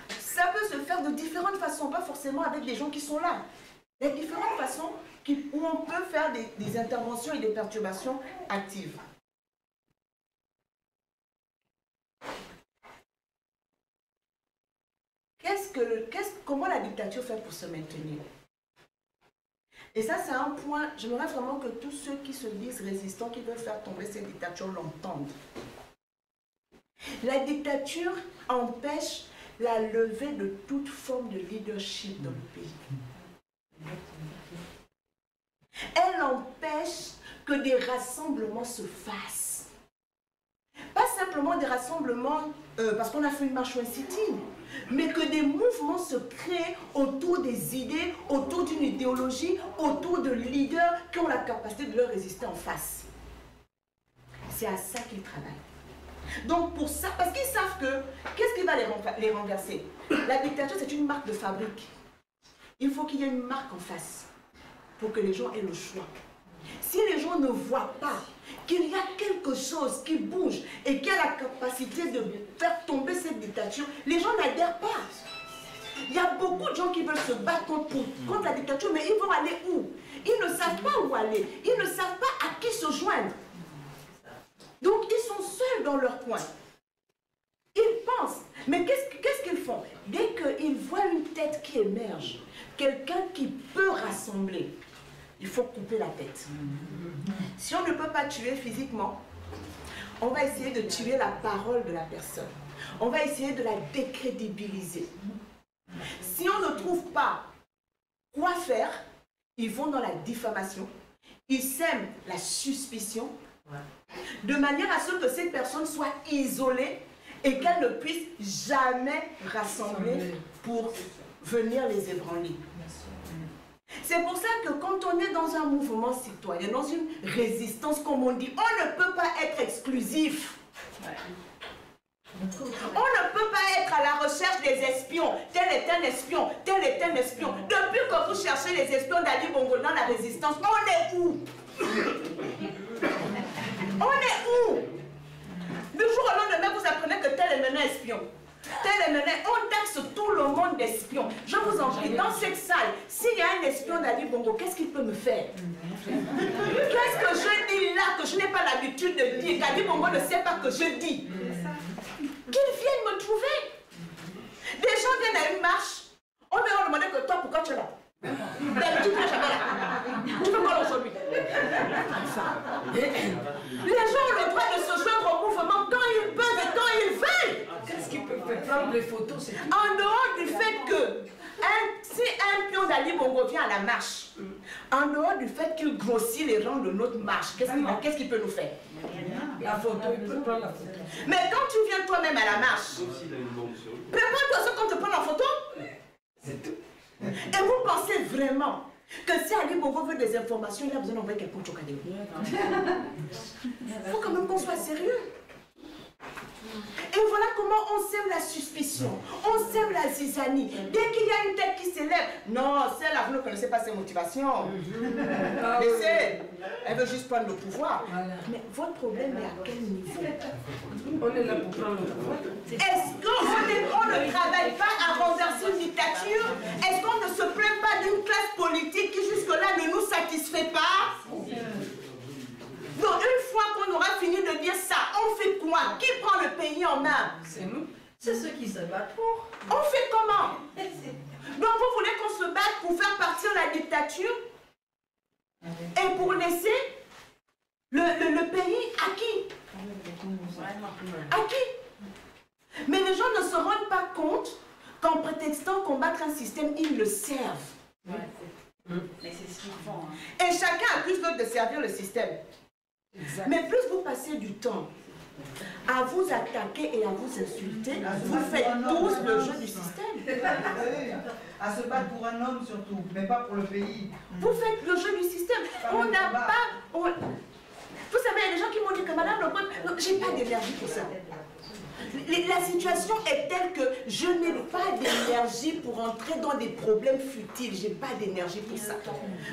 Ça peut se faire de différentes façons, pas forcément avec les gens qui sont là. Il y a différentes façons où on peut faire des interventions et des perturbations actives. Comment la dictature fait pour se maintenir? Et ça, c'est un point, j'aimerais vraiment que tous ceux qui se disent résistants, qui veulent faire tomber cette dictature, l'entendent. La dictature empêche la levée de toute forme de leadership dans le pays. Elle empêche que des rassemblements se fassent. Pas simplement des rassemblements parce qu'on a fait une marche ou un sit-in, mais que des mouvements se créent autour des idées, autour d'une idéologie, autour de leaders qui ont la capacité de leur résister en face. C'est à ça qu'ils travaillent. Donc pour ça, parce qu'ils savent que, qu'est-ce qui va les renverser? La dictature, c'est une marque de fabrique. Il faut qu'il y ait une marque en face pour que les gens aient le choix. Si les gens ne voient pas qu'il y a quelque chose qui bouge et qui a la capacité de faire tomber cette dictature, les gens n'adhèrent pas. Il y a beaucoup de gens qui veulent se battre contre la dictature, mais ils vont aller où? Ils ne savent pas où aller. Ils ne savent pas à qui se joindre. Donc ils sont seuls dans leur coin. Ils pensent. Mais qu'est-ce qu'ils font? Dès qu'ils voient une tête qui émerge, quelqu'un qui peut rassembler, il faut couper la tête. Si on ne peut pas tuer physiquement, on va essayer de tuer la parole de la personne. On va essayer de la décrédibiliser. Si on ne trouve pas quoi faire, ils vont dans la diffamation, ils sèment la suspicion, de manière à ce que cette personne soit isolée et qu'elle ne puisse jamais rassembler pour venir les ébranler. C'est pour ça que quand on est dans un mouvement citoyen, dans une résistance, comme on dit, on ne peut pas être exclusif. On ne peut pas être à la recherche des espions. Tel est un espion, tel est un espion. Depuis que vous cherchez les espions d'Ali Bongo dans la résistance, on est où? On est où? Du jour au lendemain, vous apprenez que tel est maintenant espion. Tel est maintenant, on taxe tout le monde d'espions. Je vous en prie, dans cette salle, s'il y a un espion d'Ali Bongo, qu'est-ce qu'il peut me faire? Qu'est-ce que je dis là que je n'ai pas l'habitude de dire, qu'Ali Bongo ne sait pas que je dis? Qu'ils viennent me trouver. Des gens viennent à une marche, on va leur demander que toi, pourquoi tu es là? D'habitude, tu n'es jamais là. Tu fais quoi aujourd'hui? Les gens ont le droit de se joindre au mouvement quand ils peuvent et quand ils veulent. Qu'est-ce qu'ils peuvent faire? Prendre des photos, c'est tout. En dehors du fait que si un pion d'Ali Bongo vient à la marche, en dehors du fait qu'il grossit les rangs de notre marche, qu'est-ce qu'il peut nous faire? La photo, il peut prendre la photo. Mais quand tu viens toi-même à la marche, prépare-toi ce qu'on te prend en photo. C'est tout. Et vous pensez vraiment que si Ali Bongo veut des informations, il a besoin d'envoyer quelqu'un au Chokadeo? Il faut quand même qu'on soit sérieux. Et voilà comment on sème la suspicion, on sème la zizanie. Dès qu'il y a une tête qui s'élève, non, celle-là, vous ne connaissez pas ses motivations. Laissez, elle veut juste prendre le pouvoir. Voilà. Mais votre problème est à quel niveau? On est là pour prendre le pouvoir. Est-ce qu'on ne travaille pas à renverser une dictature? Est-ce qu'on ne se plaint pas d'une classe politique qui jusque-là ne nous satisfait pas? Donc une fois qu'on aura fini de dire ça, on fait quoi? Qui prend le pays en main? C'est nous. C'est ceux qui se battent pour. On fait comment? Donc vous voulez qu'on se batte pour faire partir la dictature et pour laisser le pays à qui? À qui? Mais les gens ne se rendent pas compte qu'en prétextant combattre un système, ils le servent. Mais c'est ce qu'ils font. Et chacun accuse l'autre de servir le système. Exact. Mais plus vous passez du temps à vous attaquer et à vous insulter, vous faites tous le jeu du système. À se battre pour un homme surtout, mais pas pour le pays. Vous faites le jeu du système. On n'a pas... Vous savez, il y a des gens qui m'ont dit que madame le peuple, j'ai pas d'énergie pour ça. La situation est telle que je n'ai pas d'énergie pour entrer dans des problèmes futiles. J'ai pas d'énergie pour ça.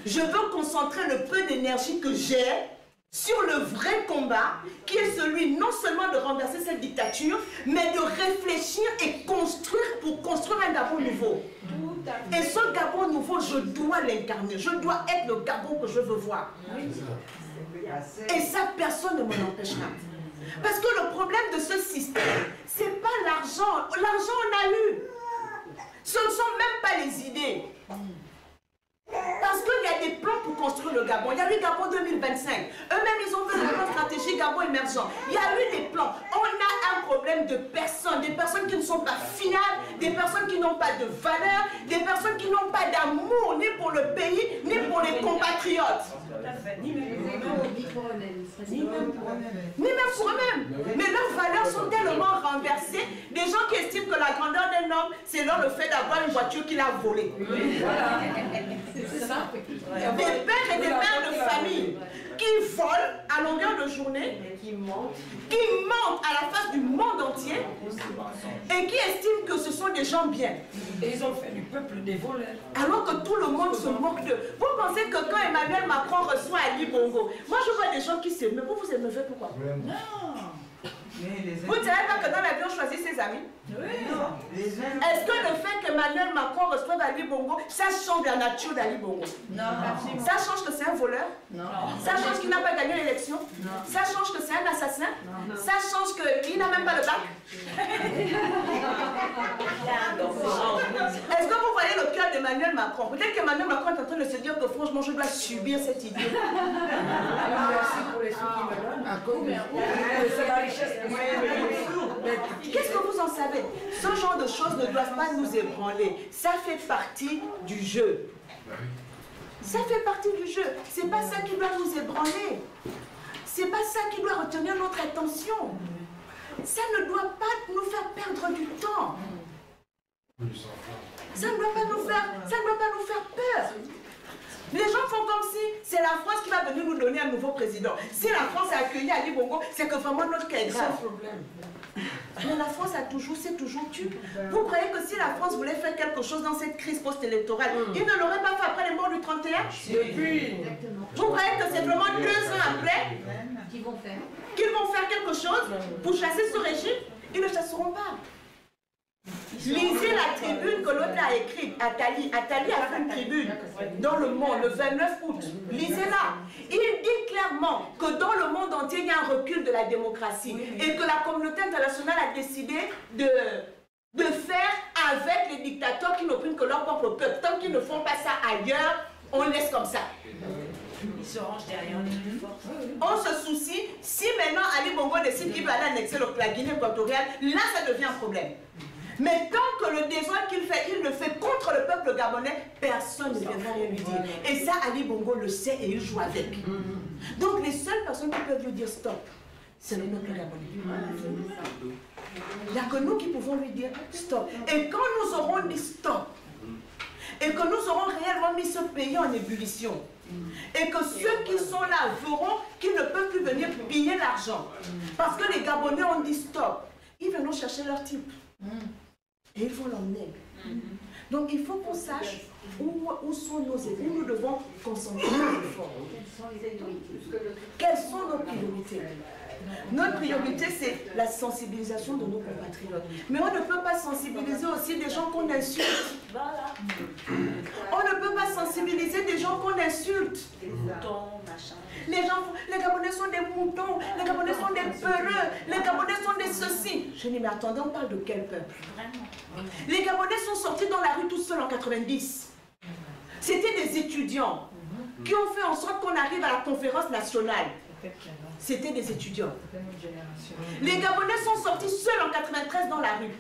Je veux concentrer le peu d'énergie que j'ai sur le vrai combat, qui est celui non seulement de renverser cette dictature, mais de réfléchir et construire pour construire un Gabon nouveau. Et ce Gabon nouveau, je dois l'incarner. Je dois être le Gabon que je veux voir. Et ça, personne ne m'en empêchera. Parce que le problème de ce système, c'est pas l'argent. L'argent, on a eu. Ce ne sont même pas les idées. Parce qu'il y a des plans pour construire le Gabon. Il y a eu Gabon 2025. Eux-mêmes, ils ont fait le plan stratégique Gabon émergent. Il y a eu des plans. On a un problème de personnes. Des personnes qui ne sont pas fiables, des personnes qui n'ont pas de valeur, des personnes qui n'ont pas d'amour, ni pour le pays, ni pour les compatriotes. Ni même pour eux-mêmes. Mais leurs valeurs sont tellement renversées. Des gens qui estiment que la grandeur d'un homme, c'est leur le fait d'avoir une voiture qu'il a volée. Voilà. C'est ça. Des pères et des mères de famille qui volent à longueur de journée, qui mentent à la face du monde entier et qui estiment que ce sont des gens bien. Et ils ont fait du peuple des voleurs. Alors que tout le monde se moque d'eux. Vous pensez que quand Emmanuel Macron reçoit Ali Bongo, moi je vois des gens qui s'aiment, mais vous émeuvez pourquoi? Non. Vous ne savez pas que dans la vie on choisit ses amis? Oui. Est-ce que le fait qu'Emmanuel Macron reçoive Ali Bongo, ça change la nature d'Ali Bongo? Non. Ça change que c'est un voleur? Non. Ça change qu'il n'a pas gagné l'élection? Non. Ça change que c'est un assassin? Non. Ça change qu'il n'a même pas le bac? Est-ce que vous voyez le cœur d'Emmanuel Macron? Peut-être qu'Emmanuel Macron est en train de se dire que franchement je dois subir cette idée. Merci pour les sous qui me donnent. C'est la richesse. Qu'est-ce que vous en savez? Ce genre de choses ne doivent pas nous ébranler. Ça fait partie du jeu. Ça fait partie du jeu. C'est pas ça qui doit nous ébranler. C'est pas ça qui doit retenir notre attention. Ça ne doit pas nous faire perdre du temps. Ça ne doit pas nous faire peur. Les gens font comme si c'est la France qui va venir nous donner un nouveau président. Si la France a accueilli Ali Bongo, c'est que vraiment notre cas est grave. Mais la France s'est toujours tue. Vous croyez que si la France voulait faire quelque chose dans cette crise post-électorale, il ne l'aurait pas fait après les morts du 31? Depuis. Vous croyez que c'est vraiment 2 ans après qu'ils vont faire quelque chose pour chasser ce régime? Ils ne chasseront pas. Lisez la tribune que l'autre a écrite, Attali. Attali a fait une tribune dans Le Monde le 29 août. Lisez-la. Il dit clairement que dans le monde entier, il y a un recul de la démocratie et que la communauté internationale a décidé de faire avec les dictateurs qui n'oppriment que leur propre peuple. Tant qu'ils ne font pas ça ailleurs, on laisse comme ça. Ils se rangent derrière les plus forts. On se soucie, si maintenant Ali Bongo décide qu'il va aller annexer la Guinée équatoriale, là ça devient un problème. Mais tant que le désordre qu'il fait, il le fait contre le peuple gabonais, personne ne viendra rien lui dire. Et ça, Ali Bongo le sait et il joue avec. Donc les seules personnes qui peuvent lui dire stop, c'est le peuple gabonais. Il n'y a que nous qui pouvons lui dire stop. Et quand nous aurons dit stop, et que nous aurons réellement mis ce pays en ébullition, et que ceux qui sont là verront qu'ils ne peuvent plus venir piller l'argent, parce que les Gabonais ont dit stop. ils viendront chercher leur type. Et ils vont l'emmener. Donc il faut qu'on sache où sont nos efforts, où nous devons concentrer nos efforts. Quelles sont nos priorités? Notre priorité, c'est la sensibilisation de nos compatriotes. Mais on ne peut pas sensibiliser aussi des gens qu'on insulte. On ne peut pas sensibiliser des gens qu'on insulte. Les Gabonais sont des moutons, les Gabonais sont des peureux, les Gabonais sont des ceci. Je dis, mais attendez, on parle de quel peuple? Les Gabonais sont sortis dans la rue tout seuls en 90. C'était des étudiants qui ont fait en sorte qu'on arrive à la conférence nationale. C'était des étudiants. Les Gabonais sont sortis seuls en 93 dans la rue.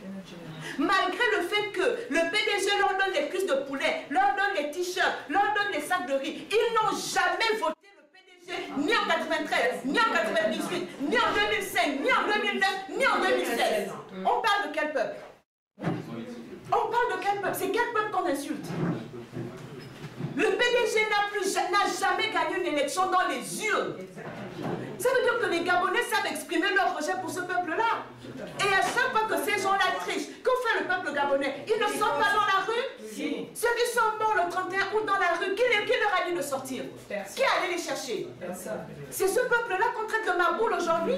Malgré le fait que le PDG leur donne des cuisses de poulet, leur donne des t-shirts, leur donne des sacs de riz, ils n'ont jamais voté le PDG, ni en 93, ni en 98, ni en 2005, ni en 2009, ni en 2016. On parle de quel peuple? On parle de quel peuple? C'est quel peuple qu'on insulte? Le PDG n'a jamais gagné une élection dans les urnes. Ça veut dire que les Gabonais savent exprimer leur rejet pour ce peuple-là. Et à chaque fois que ces gens-là trichent, qu'ont fait le peuple gabonais? Ils ne sortent pas dans la rue. Si. Ceux qui sont morts le 31 août dans la rue, qui leur a dit de sortir? Qui allait les chercher? C'est ce peuple-là qu'on traite de marboule aujourd'hui.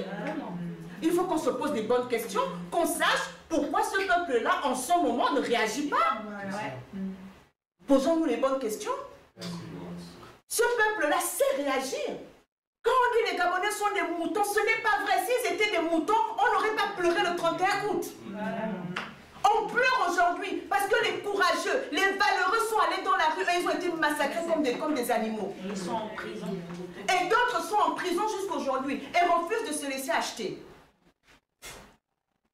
Il faut qu'on se pose des bonnes questions, qu'on sache pourquoi ce peuple-là, en ce moment, ne réagit pas. Posons-nous les bonnes questions. Ce peuple-là sait réagir. Quand on dit les Gabonais sont des moutons, ce n'est pas vrai. S'ils étaient des moutons, on n'aurait pas pleuré le 31 août. On pleure aujourd'hui parce que les courageux, les valeureux sont allés dans la rue et ils ont été massacrés comme des animaux. Ils sont en prison. Et d'autres sont en prison jusqu'aujourd'hui et refusent de se laisser acheter.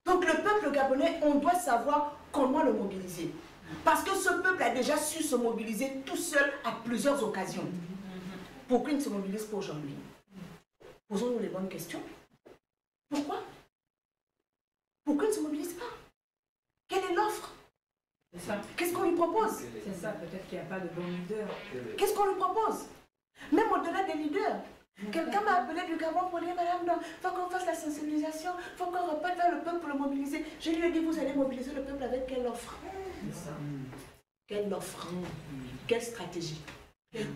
Donc le peuple gabonais, on doit savoir comment le mobiliser. Parce que ce peuple a déjà su se mobiliser tout seul à plusieurs occasions. Pourquoi il ne se mobilise pas aujourd'hui? Posons-nous les bonnes questions. Pourquoi? Pourquoi il ne se mobilise pas? Quelle est l'offre? Qu'est-ce qu'on lui propose? C'est ça, peut-être qu'il n'y a pas de bon leader. Qu'est-ce qu'on lui propose? Même au-delà des leaders. Quelqu'un m'a appelé du Gabon pour dire, madame, il faut qu'on fasse la sensibilisation, il faut qu'on reparte vers le peuple pour le mobiliser. Je lui ai dit, vous allez mobiliser le peuple avec quelle offre? Quelle offre? Quelle stratégie?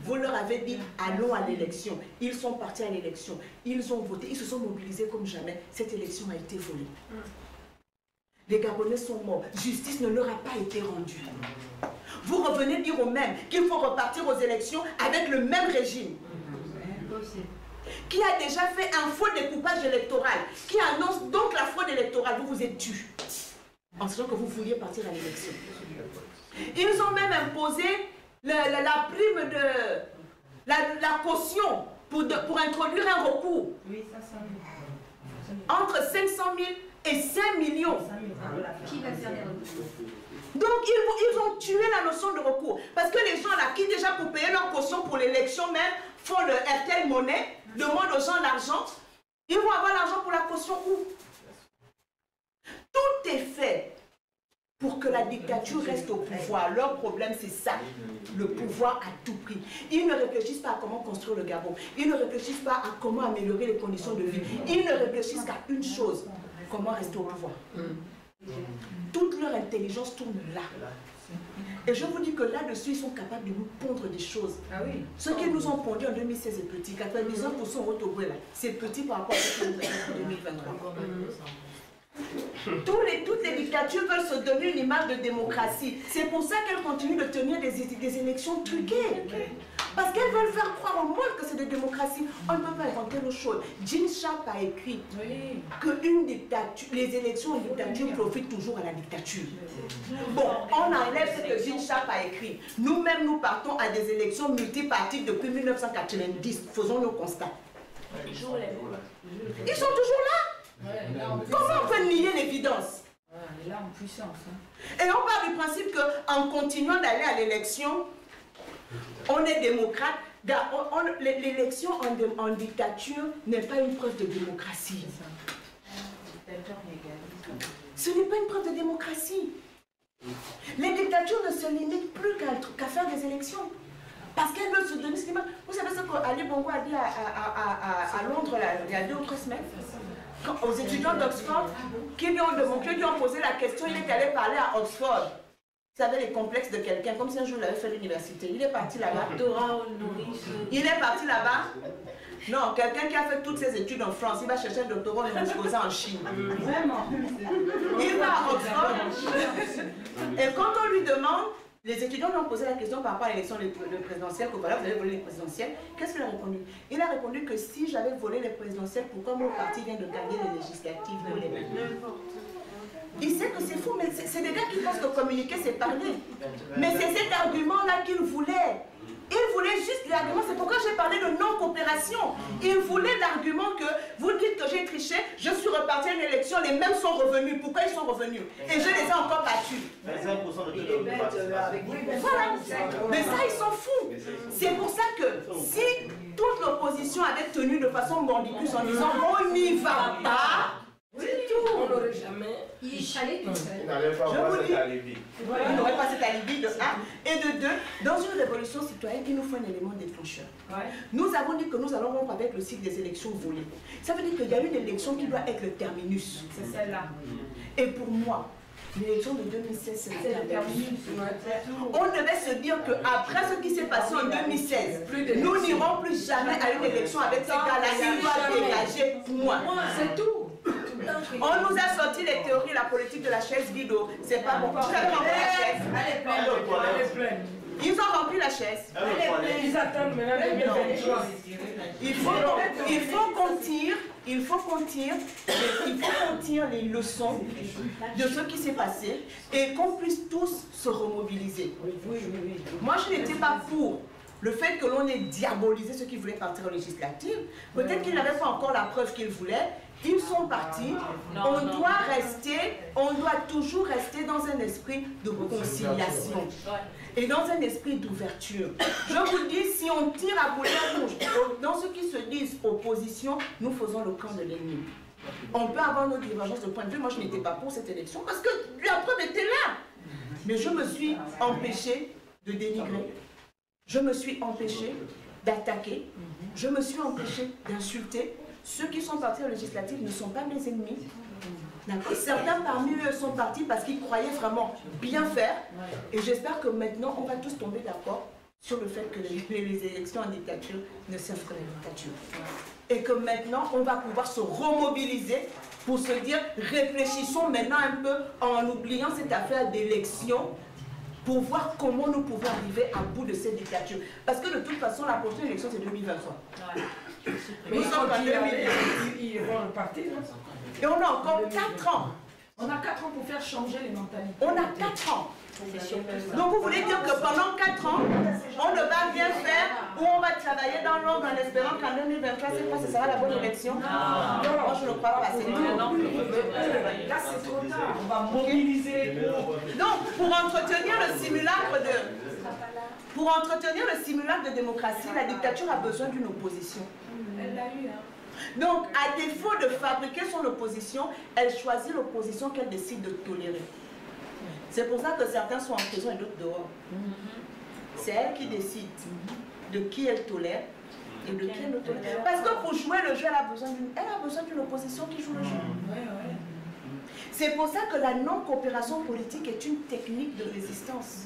Vous leur avez dit, allons à l'élection. Ils sont partis à l'élection. Ils ont voté, ils se sont mobilisés comme jamais. Cette élection a été volée. Les Gabonais sont morts. Justice ne leur a pas été rendue. Vous revenez dire aux mêmes qu'il faut repartir aux élections avec le même régime. Qui a déjà fait un faux découpage électoral, qui annonce donc la fraude électorale. Vous vous êtes tués en sachant que vous vouliez partir à l'élection. Ils ont même imposé la prime de la caution pour introduire un recours. Oui, ça. Entre 500 000 et 5 millions. Qui va faire des recours? Donc ils ont tué la notion de recours. Parce que les gens là qui déjà pour payer leur caution pour l'élection même font le RTL monnaie, demandent aux gens l'argent. Ils vont avoir l'argent pour la caution où? Tout est fait pour que la dictature reste au pouvoir. Leur problème, c'est ça, le pouvoir à tout prix. Ils ne réfléchissent pas à comment construire le Gabon. Ils ne réfléchissent pas à comment améliorer les conditions de vie. Ils ne réfléchissent qu'à une chose, comment rester au pouvoir. Toute leur intelligence tourne là. Et je vous dis que là-dessus, ils sont capables de nous pondre des choses. Ah oui. Ce qu'ils nous ont pondu en 2016 est petit. 99% au Togo, c'est petit par rapport à ce qu'ils nous ont en 2023. Toutes les dictatures veulent se donner une image de démocratie. C'est pour ça qu'elles continuent de tenir des élections truquées. Parce qu'elles veulent faire croire au monde que c'est de démocratie. On ne peut pas inventer l'eau chaude. Jim Sharp a écrit que les élections en dictature profitent toujours à la dictature. Bon, on enlève ce que Jim Sharp a écrit. Nous-mêmes, nous partons à des élections multipartites depuis 1990. Faisons nos constats. Ils sont toujours là. Comment on peut nier l'évidence? Là en puissance. Et on part du principe qu'en continuant d'aller à l'élection, on est démocrate. L'élection en dictature n'est pas une preuve de démocratie. Ce n'est pas une preuve de démocratie. Les dictatures ne se limitent plus qu'à faire des élections. Parce qu'elles veulent se donner ce climat. Vous savez ce qu'Ali Bongo a dit à Londres là, il y a 2 ou 3 semaines? aux étudiants d'Oxford qui lui ont posé la question, il est allé parler à Oxford. Vous savez les complexes de quelqu'un, comme si un jour il avait fait l'université. Il est parti là-bas. Il est parti là-bas. Non, quelqu'un qui a fait toutes ses études en France, il va chercher un doctorat en Chine. Vraiment. Il va à Oxford. Et quand on lui demande, les étudiants lui ont posé la question par rapport à l'élection présidentielle, que voilà, vous avez volé les présidentielles. Qu'est-ce qu'il a répondu? Il a répondu que si j'avais volé les présidentielles, pourquoi mon parti vient de gagner les législatives? Il sait que c'est fou, mais c'est des gars qui pensent que communiquer, c'est parler. Mais c'est cet argument-là qu'il voulait. Il voulait juste l'argument, c'est pourquoi j'ai parlé de non-coopération. Il voulait l'argument que vous dites que j'ai triché, je suis reparti à une élection, les mêmes sont revenus. Pourquoi ils sont revenus? Et je les ai encore battus. 25% de voilà. Mais ça, ils s'en foutent. C'est pour ça que si toute l'opposition avait tenu de façon mordicus en disant on n'y va pas, c'est tout. On n'aurait jamais. Il fallait tout seul. Il n'allait pas avoir cet alibi. Il n'aurait pas cet alibi de 1. Et de 2, dans une révolution citoyenne, il nous faut un élément déclencheur. Nous avons dit que nous allons rompre avec le cycle des élections volées. Ça veut dire qu'il y a une élection qui doit être le terminus. C'est celle-là. Et pour moi, l'élection de 2016, c'est le terminus. On devait se dire qu'après ce qui s'est passé en 2016, nous n'irons plus jamais à une élection avec ces gars-là. Ils doivent dégager pour moi. C'est tout. On nous a sorti les théories, la politique de la chaise vide. C'est pas bon. Vous avez rempli la chaise. Ils ont rempli la chaise. Ils attendent maintenant 2023. Il faut qu'on tire les leçons de ce qui s'est passé et qu'on puisse tous se remobiliser. Moi, je n'étais pas pour le fait que l'on ait diabolisé ceux qui voulaient partir aux législatives. Peut-être qu'ils n'avaient pas encore la preuve qu'ils voulaient. Ils sont partis. On doit toujours rester dans un esprit de conciliation et dans un esprit d'ouverture. Je vous dis, si on tire à boulet rouge dans ceux qui se disent opposition, nous faisons le camp de l'ennemi. On peut avoir nos divergences de point de vue. Moi, je n'étais pas pour cette élection parce que la preuve était là. Mais je me suis empêchée de dénigrer. Je me suis empêchée d'attaquer. Je me suis empêchée d'insulter. Ceux qui sont partis aux législatives ne sont pas mes ennemis. Certains parmi eux sont partis parce qu'ils croyaient vraiment bien faire. Et j'espère que maintenant, on va tous tomber d'accord sur le fait que les élections en dictature ne servent que la dictature. Et que maintenant, on va pouvoir se remobiliser pour se dire, réfléchissons maintenant un peu en oubliant cette affaire d'élection pour voir comment nous pouvons arriver à bout de cette dictature. Parce que de toute façon, la prochaine élection, c'est 2023. Mais ils vont repartir. Et on a encore 4 ans. On a 4 ans pour faire changer les mentalités. On a 4 ans. Donc vous voulez dire que pendant 4 ans, on ne va rien faire ou on va travailler dans l'ombre en espérant qu'en 2023, ce sera la bonne élection? Non, moi je ne crois pas. C'est Là c'est trop tard. On va mobiliser. Donc pour entretenir le simulacre de démocratie, la dictature a besoin d'une opposition. Elle l'a eu, hein. Donc, à défaut de fabriquer son opposition, elle choisit l'opposition qu'elle décide de tolérer. C'est pour ça que certains sont en prison et d'autres dehors. C'est elle qui décide de qui elle tolère et de qui elle ne tolère. Parce que pour jouer le jeu, elle a besoin d'une opposition qui joue le jeu. C'est pour ça que la non-coopération politique est une technique de résistance.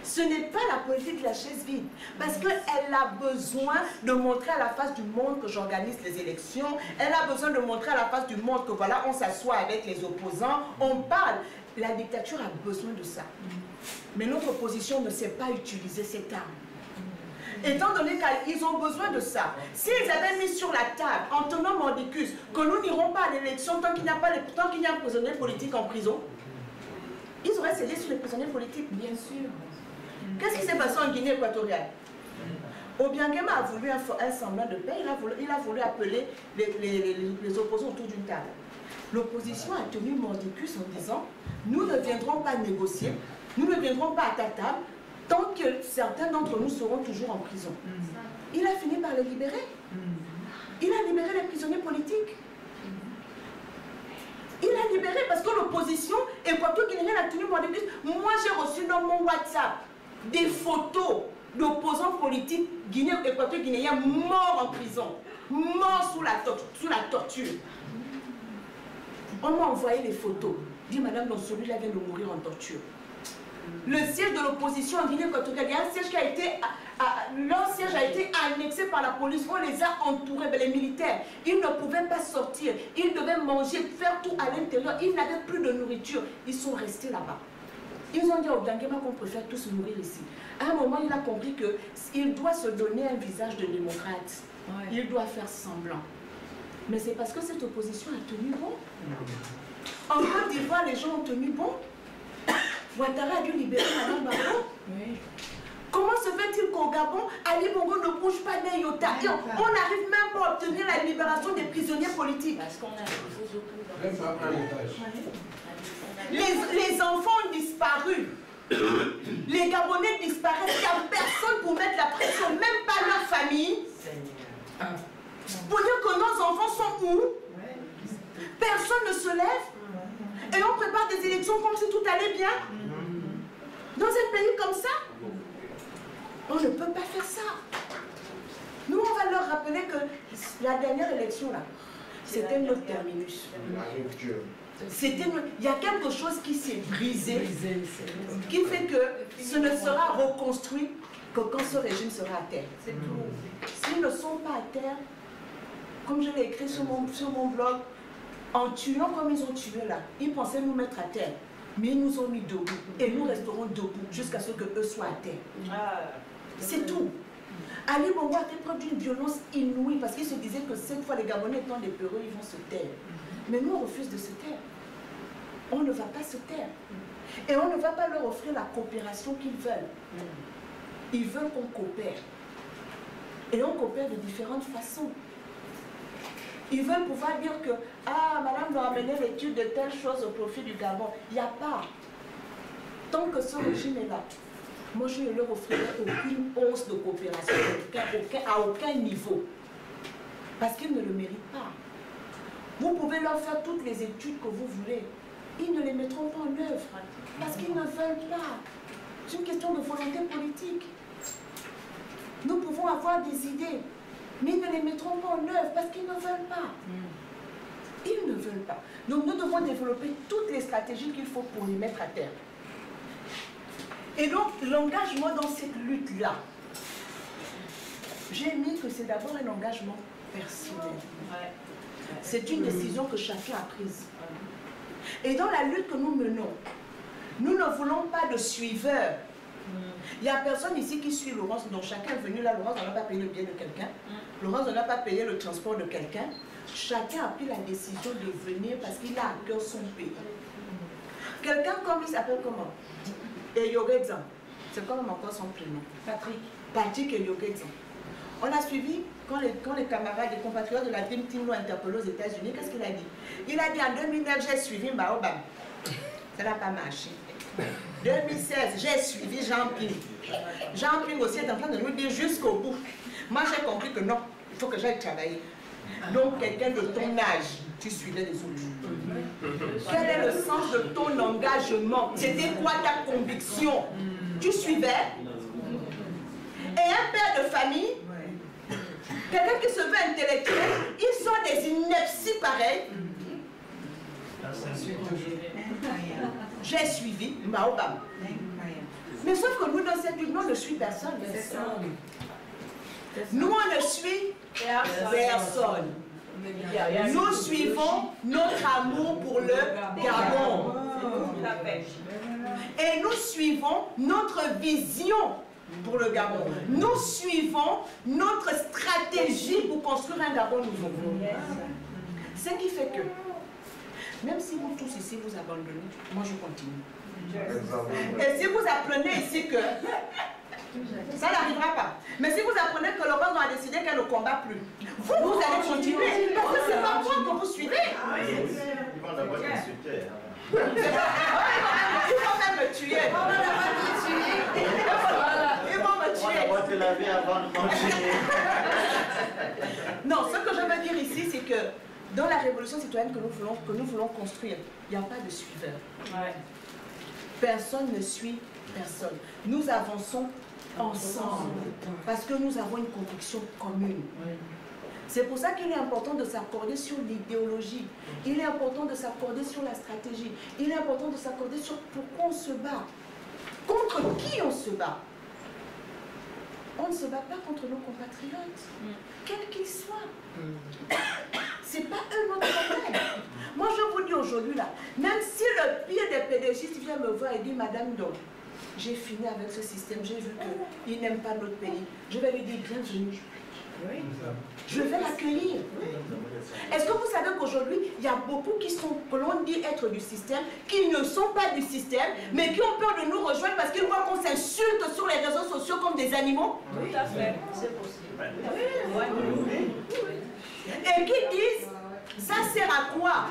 Ce n'est pas la politique de la chaise vide, parce qu'elle a besoin de montrer à la face du monde que j'organise les élections, elle a besoin de montrer à la face du monde que voilà, on s'assoit avec les opposants, on parle. La dictature a besoin de ça. Mais notre opposition ne sait pas utiliser cette arme. Étant donné qu'ils ont besoin de ça, s'ils avaient mis sur la table, en tenant mordicus, que nous n'irons pas à l'élection tant qu'il n'y a un prisonnier politique en prison, ils auraient cédé sur les prisonniers politiques. Bien sûr. Qu'est-ce qui s'est passé en Guinée équatoriale? Obiangema a voulu un semblant de paix, il a voulu appeler les opposants autour d'une table. L'opposition a tenu mordicus en disant, nous ne viendrons pas négocier, nous ne viendrons pas à ta table, tant que certains d'entre nous seront toujours en prison. Il a fini par les libérer. Il a libéré les prisonniers politiques. Il a libéré parce que l'opposition équato-guinéenne a tenu mordicus. Moi, j'ai reçu dans mon WhatsApp des photos d'opposants politiques équato-guinéens morts en prison, morts sous la torture. On m'a envoyé les photos. Dit madame, donc celui-là vient de mourir en torture. Le siège de l'opposition en Guinée équatoriale, il y a un siège qui a été, leur siège a été annexé par la police. On les a entourés, les militaires. Ils ne pouvaient pas sortir. Ils devaient manger, faire tout à l'intérieur. Ils n'avaient plus de nourriture. Ils sont restés là-bas. Ils ont dit au Dangema qu'on préfère tous mourir ici. À un moment, il a compris qu'il doit se donner un visage de démocrate. Ouais. Il doit faire semblant. Mais c'est parce que cette opposition a tenu bon. En Côte d'Ivoire, les gens ont tenu bon. Ouattara a dû libérer Mme Barrow. Oui. Comment se fait-il qu'au Gabon, Ali Bongo ne bouge pas d'un iota? On n'arrive même pas à obtenir la libération des prisonniers politiques. Parce qu'on a les enfants ont disparu. Les Gabonais disparaissent. Il n'y a personne pour mettre la pression, même pas leur famille. Pour dire que nos enfants sont où? Personne ne se lève. Et on prépare des élections comme si tout allait bien. Dans un pays comme ça, on ne peut pas faire ça. Nous, on va leur rappeler que la dernière élection, là, c'était notre terminus. Il y a quelque chose qui s'est brisé, qui fait que ce ne sera reconstruit que quand ce régime sera à terre. S'ils ne sont pas à terre, comme je l'ai écrit sur mon blog, en tuant comme ils ont tué là, ils pensaient nous mettre à terre. Mais ils nous ont mis debout. Et nous resterons debout jusqu'à ce qu'eux soient à terre. C'est tout. Ali Bongo a fait preuve d'une violence inouïe parce qu'il se disait que cette fois les Gabonais étant des peureux, ils vont se taire. Mais nous, on refuse de se taire. On ne va pas se taire. Et on ne va pas leur offrir la coopération qu'ils veulent. Ils veulent qu'on coopère. Et on coopère de différentes façons. Ils veulent pouvoir dire que ah, madame doit amener l'étude de telle chose au profit du Gabon. Il n'y a pas. Tant que ce régime est là, moi je ne leur offrirai aucune once de coopération à aucun niveau. Parce qu'ils ne le méritent pas. Vous pouvez leur faire toutes les études que vous voulez. Ils ne les mettront pas en œuvre. Parce qu'ils ne veulent pas. C'est une question de volonté politique. Nous pouvons avoir des idées. Mais ils ne les mettront pas en œuvre parce qu'ils ne veulent pas. Ils ne veulent pas. Donc nous devons développer toutes les stratégies qu'il faut pour les mettre à terre. Et donc l'engagement dans cette lutte-là, j'ai mis que c'est d'abord un engagement personnel. C'est une décision que chacun a prise. Et dans la lutte que nous menons, nous ne voulons pas de suiveurs. Il n'y a personne ici qui suit Laurence, donc chacun est venu là. Laurence n'a pas payé le billet de quelqu'un. Laurence n'a pas payé le transport de quelqu'un. Chacun a pris la décision de venir parce qu'il a à cœur son pays. Quelqu'un comme il s'appelle comment? Eyogedzan. C'est comme encore son prénom. Patrick. Patrick Eyogedzan. On a suivi, quand les camarades et compatriotes de la Dream Team l'ont interpellé aux États-Unis, qu'est-ce qu'il a dit? Il a dit en 2009, j'ai suivi Baobab. Ça n'a pas marché. 2016, j'ai suivi Jean Ping. Jean Ping aussi est en train de nous dire jusqu'au bout. Moi, j'ai compris que non, il faut que j'aille travailler. Donc, quelqu'un de ton âge, tu suivais les autres. Quel est le sens de ton engagement? C'était quoi ta conviction? Tu suivais? Et un père de famille, quelqu'un qui se veut intellectuel, ils sont des inepties pareils. J'ai suivi Baobab. Mais sauf que nous, dans cette lutte, on ne suit personne. Nous, on ne suit personne. Nous suivons notre amour pour le Gabon. Et nous suivons notre vision pour le Gabon. Nous suivons notre stratégie pour construire un Gabon nouveau. Ce qui fait que, même si vous tous ici vous abandonnez, moi je continue. Et si vous apprenez ici que ça n'arrivera pas, mais si vous apprenez que Laurence a décidé qu'elle ne combat plus, vous allez continuer. Parce que c'est pas moi que vous suivez. Ils vont d'abord insulter. Ils vont même me tuer. Ils vont me tuer. On va te laver avant de continuer. Non, ce que je veux dire ici, c'est que dans la révolution citoyenne que nous voulons construire, il n'y a pas de suiveur. Personne ne suit personne. Nous avançons ensemble parce que nous avons une conviction commune. C'est pour ça qu'il est important de s'accorder sur l'idéologie. Il est important de s'accorder sur la stratégie. Il est important de s'accorder sur pourquoi on se bat. Contre qui on se bat? On ne se bat pas contre nos compatriotes, quels qu'ils soient. C'est pas eux notre problème. Moi, je vous dis aujourd'hui, là, même si le pire des pédégistes vient me voir et dit, Madame Donc, j'ai fini avec ce système, j'ai vu qu'il n'aime pas notre pays. Je vais lui dire, bienvenue. Je vais l'accueillir. Est-ce que vous savez qu'aujourd'hui, il y a beaucoup qui sont, que l'on dit être du système, qui ne sont pas du système, mais qui ont peur de nous rejoindre parce qu'ils voient qu'on s'insulte sur les réseaux sociaux comme des animaux? Tout à fait, c'est possible. Et qui disent, ça sert à quoi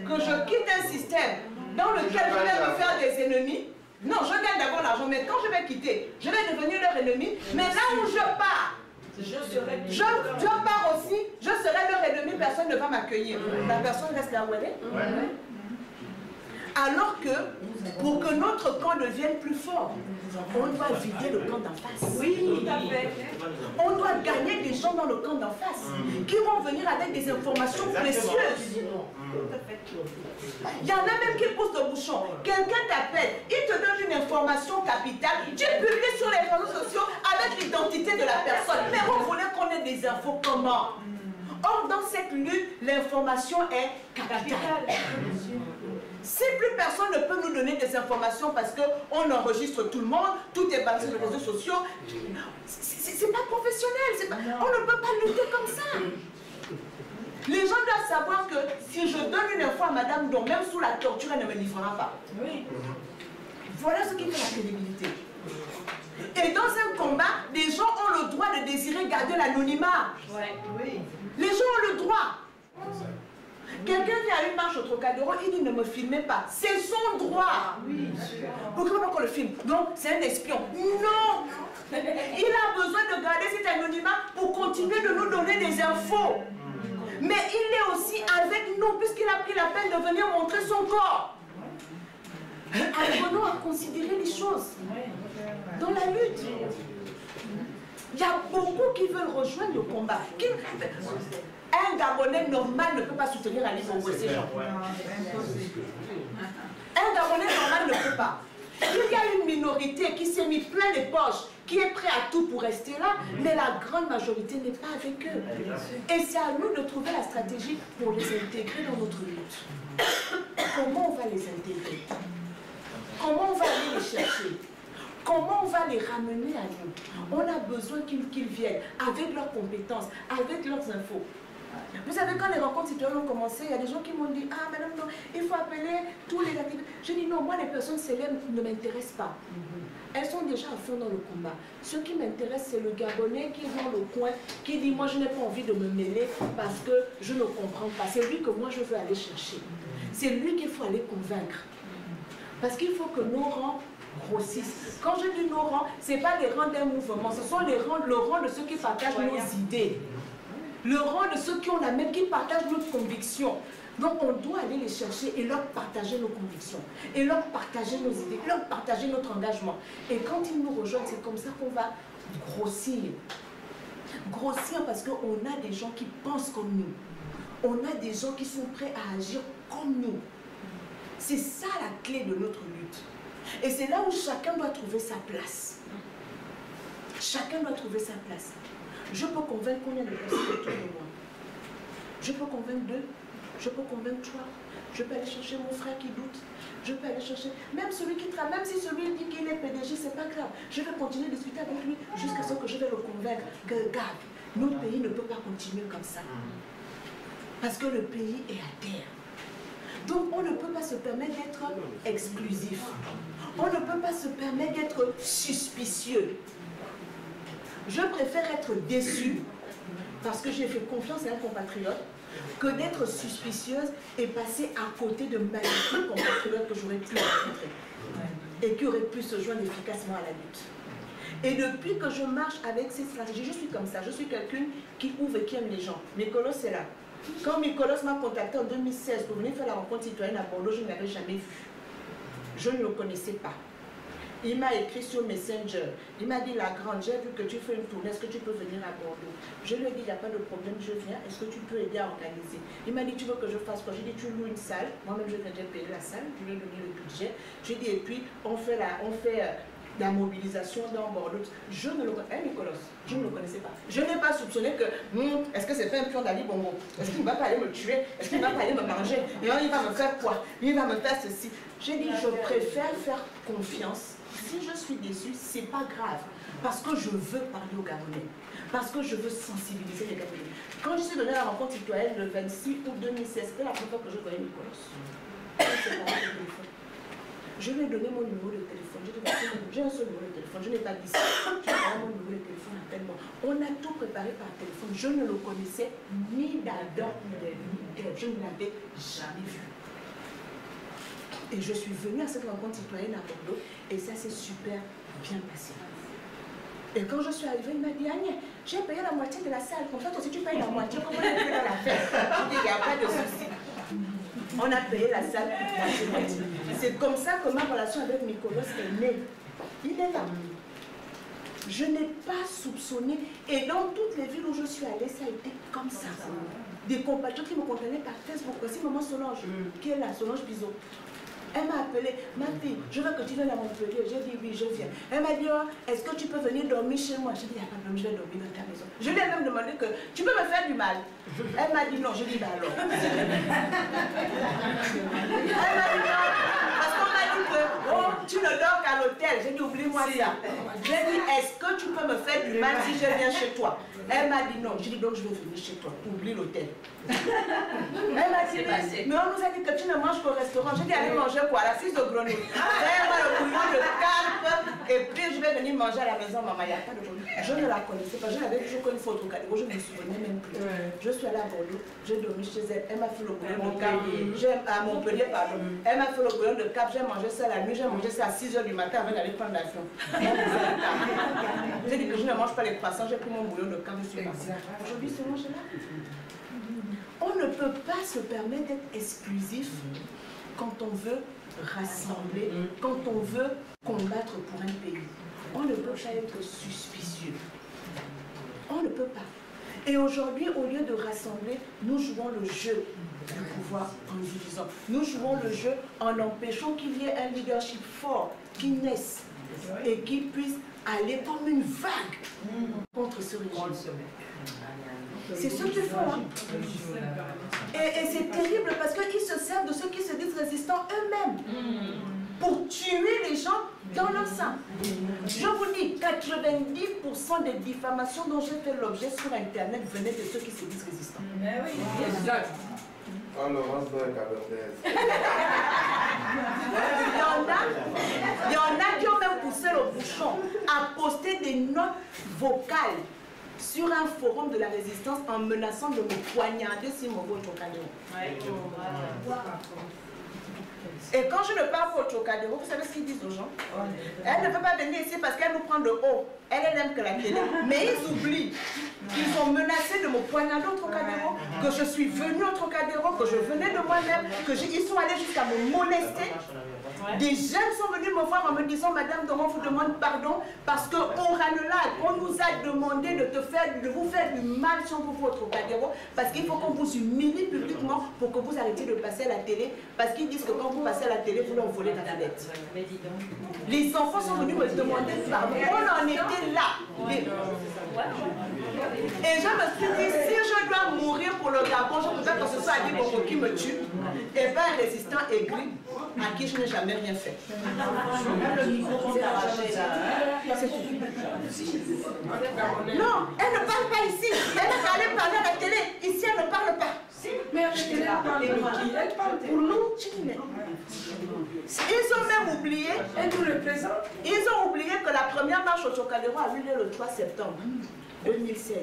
que je quitte un système dans lequel je vais me faire des ennemis? Non, je gagne d'abord l'argent, mais quand je vais quitter, je vais devenir leur ennemi. Mais là où je pars, je pars aussi, je serai leur ennemi, personne ne va m'accueillir. La personne reste là où elle est. Alors que, pour que notre camp devienne plus fort, on doit vider le camp d'en face. Oui, tout à fait. On doit gagner des gens dans le camp d'en face, qui vont venir avec des informations précieuses. Il y en a même qui poussent le bouchon. Quelqu'un t'appelle, il te donne une information capitale, tu publies sur les réseaux sociaux avec l'identité de la personne. Mais vous voulez qu'on ait des infos comment? Or, dans cette lutte, l'information est capitale. Si plus personne ne peut nous donner des informations parce qu'on enregistre tout le monde, tout est basé sur les réseaux sociaux, c'est pas professionnel. On ne peut pas lutter comme ça. Les gens doivent savoir que si je donne une info à Madame Don, même sous la torture, elle ne me livrera pas. Voilà ce qui fait la crédibilité. Et dans un combat, les gens ont le droit de désirer garder l'anonymat. Les gens ont le droit. Quelqu'un vient à une marche au Trocadéro, il dit ne me filmez pas. C'est son droit. Pourquoi qu'on le filme? Donc c'est un espion. Non. Il a besoin de garder cet anonymat pour continuer de nous donner des infos. Mais il est aussi avec nous puisqu'il a pris la peine de venir montrer son corps. Apprenons à considérer les choses dans la lutte. Il y a beaucoup qui veulent rejoindre le combat. Un Gabonais normal ne peut pas soutenir Ali Bongo, ces gens. Un Gabonais normal ne peut pas. Il y a une minorité qui s'est mis plein de poches, qui est prêt à tout pour rester là, mais la grande majorité n'est pas avec eux. Et c'est à nous de trouver la stratégie pour les intégrer dans notre lutte. Comment on va les intégrer? Comment on va aller les chercher? Comment on va les ramener à nous? On a besoin qu'ils viennent avec leurs compétences, avec leurs infos. Vous savez, quand les rencontres citoyennes ont commencé, il y a des gens qui m'ont dit, ah madame, non, il faut appeler tous les activistes. Je dis non, moi les personnes célèbres ne m'intéressent pas. Elles sont déjà à fond dans le combat. Ce qui m'intéresse, c'est le Gabonais qui est dans le coin, qui dit, moi je n'ai pas envie de me mêler parce que je ne comprends pas. C'est lui que moi je veux aller chercher. C'est lui qu'il faut aller convaincre. Parce qu'il faut que nos rangs grossissent. Quand je dis nos rangs, ce n'est pas les rangs d'un mouvement, ce sont les rangs, le rang de ceux qui partagent nos idées. Le rang de ceux qui ont la même, qui partagent notre conviction. Donc on doit aller les chercher et leur partager nos convictions. Et leur partager nos idées, leur partager notre engagement. Et quand ils nous rejoignent, c'est comme ça qu'on va grossir. Grossir parce qu'on a des gens qui pensent comme nous. On a des gens qui sont prêts à agir comme nous. C'est ça la clé de notre lutte. Et c'est là où chacun doit trouver sa place. Chacun doit trouver sa place. Je peux convaincre combien de personnes autour de moi? Je peux convaincre deux, je peux convaincre trois, je peux aller chercher mon frère qui doute, je peux aller chercher, même celui qui travaille, même si celui dit qu'il est PDG, c'est pas grave. Je vais continuer de discuter avec lui jusqu'à ce que je vais le convaincre que, regarde, notre pays ne peut pas continuer comme ça. Parce que le pays est à terre. Donc on ne peut pas se permettre d'être exclusif. On ne peut pas se permettre d'être suspicieux. Je préfère être déçu parce que j'ai fait confiance à un compatriote que d'être suspicieuse et passer à côté de magnifiques compatriotes que j'aurais pu rencontrer et qui auraient pu se joindre efficacement à la lutte. Et depuis que je marche avec ces stratégies, je suis comme ça. Je suis quelqu'un qui ouvre et qui aime les gens. Mykolos est là. Quand Mykolos m'a contacté en 2016 pour venir faire la rencontre citoyenne à Bordeaux, je ne l'avais jamais vu. Je ne le connaissais pas. Il m'a écrit sur Messenger. Il m'a dit, la grande, j'ai vu que tu fais une tournée, est-ce que tu peux venir à Bordeaux? Je lui ai dit, il n'y a pas de problème, je viens. Est-ce que tu peux aider à organiser? Il m'a dit, tu veux que je fasse quoi? J'ai dit, tu loues une salle. Moi-même, je vais déjà payer la salle. Je lui ai donné le budget. J'ai dit, et puis, on fait la mobilisation dans Bordeaux. Je ne le connais pas, Nicolas, je ne le connaissais pas. Je n'ai pas soupçonné que, est-ce que c'est pas un pion d'Ali Bongo? Est-ce qu'il ne va pas aller me tuer? Est-ce qu'il ne va pas aller me manger? Et il va me faire quoi? Il va me faire ceci. J'ai dit, je préfère faire confiance. Si je suis déçue, c'est pas grave. Parce que je veux parler aux Gabonais. Parce que je veux sensibiliser les Gabonais. Quand je suis donnée à la rencontre citoyenne le 26 août 2016, c'était la première fois que je connais Nicolas. Je lui ai donné mon numéro de téléphone. J'ai un seul numéro de téléphone. Je n'ai pas dit ça. Je lui ai donné mon numéro de téléphone, appelle-moi. On a tout préparé par téléphone. Je ne le connaissais ni d'Adam ni d'Ève. Je ne l'avais jamais vu. Et je suis venue à cette rencontre citoyenne à Bordeaux et ça s'est super bien passé. Et quand je suis arrivée, il m'a dit, Agnès, j'ai payé la moitié de la salle. Comme ça, toi aussi, tu payes la moitié. Comment on a fait dans la fête? Je dis, il n'y a pas de souci. On a payé la salle moitié. C'est comme ça que ma relation avec Nicolas est née. Il est là. Je n'ai pas soupçonné. Et dans toutes les villes où je suis allée, ça a été comme ça. Des compatriotes qui me contenaient par Facebook. Voici maman Solange, qui est là, Solange Bizot. Elle m'a appelé, ma fille, je veux que tu viennes à Montpellier. J'ai dit oui, je viens. Elle m'a dit, oh, est-ce que tu peux venir dormir chez moi? J'ai dit, il n'y a pas de problème, je vais dormir dans ta maison. Je lui ai même demandé que tu peux me faire du mal. Elle m'a dit non, j'ai dit bah alors. Elle m'a dit non, parce qu'on m'a dit que oh, tu ne dors qu'à l'hôtel. J'ai dit oublie-moi ça. J'ai dit, est-ce que tu peux me faire du mal si je viens chez toi? Elle m'a dit non. J'ai dit donc je vais venir chez toi. Oublie l'hôtel. Elle m'a dit mais on nous a dit que tu ne manges qu'au restaurant. J'ai dit allez manger quoi? La fille de grenouille. Fais-moi le bouillon de carpe et puis je vais venir manger à la maison, maman. Il n'y a pas de problème. Je ne la connaissais pas. Je n'avais toujours qu'une photo au Caléro. Je ne me souvenais même plus. Je suis allée à Bordeaux. J'ai dormi chez elle. Elle m'a fait le bouillon de carpe. À Montpellier, pardon. Elle m'a fait le bouillon de carpe. J'ai mangé ça la nuit. J'ai mangé ça à 6 h du matin avant d'aller prendre l'avion. J'ai dit que je ne mange pas les croissants. J'ai pris mon bouillon de carpe. Je suis partie. Aujourd'hui, ce manger-là. On ne peut pas se permettre d'être exclusif quand on veut rassembler, quand on veut combattre pour un pays. On ne peut pas être suspicieux. On ne peut pas. Et aujourd'hui, au lieu de rassembler, nous jouons le jeu du pouvoir en divisant. Nous jouons le jeu en empêchant qu'il y ait un leadership fort qui naisse et qui puisse aller comme une vague contre ce régime. C'est ce qu'ils font. Hein. Et c'est terrible parce qu'ils se servent de ceux qui se disent résistants eux-mêmes pour tuer les gens dans leur sein. Je vous dis, 90% des diffamations dont j'ai fait l'objet sur Internet venaient de ceux qui se disent résistants. Mais oui, exact. Il y en a qui ont même poussé le bouchon à poster des notes vocales sur un forum de la résistance en menaçant de me poignarder si mon vote au Caléro. Et quand je ne parle pas au Trocadéro, vous savez ce qu'ils disent aux gens? Elle ne peut pas venir ici parce qu'elle nous prend de haut. Elle n'aime que la télé. Mais ils oublient qu'ils ont menacé de me poignarder au Trocadéro, que je suis venue au Trocadéro, que je venais de moi-même, qu'ils sont allés jusqu'à me molester. Des jeunes sont venus me voir en me disant, Madame Doron, on vous demande pardon parce qu'au Ranelagh, on nous a demandé de vous faire du mal si on vous voit au Trocadéro, parce qu'il faut qu'on vous humilie publiquement pour que vous arrêtiez de passer à la télé, parce qu'ils disent que quand vous passez à la télé, vous leur volez la vedette. Les enfants sont venus me demander pardon. On en était là. Et je me suis dit, si je dois mourir pour le Gabon, je préfère que ce soit Ali Bongo qui me tue, et pas un résistant aigri à qui je n'ai jamais rien fait. Non, elle ne parle pas ici. Elle ne parlait pas à la télé. Ici, elle ne parle pas. Mais elle parle de qui? Elle parle pour nous. Ils ont même oublié. Elle nous représente. Ils ont oublié que la première marche au Trocadéro a eu lieu le 3 septembre 2016.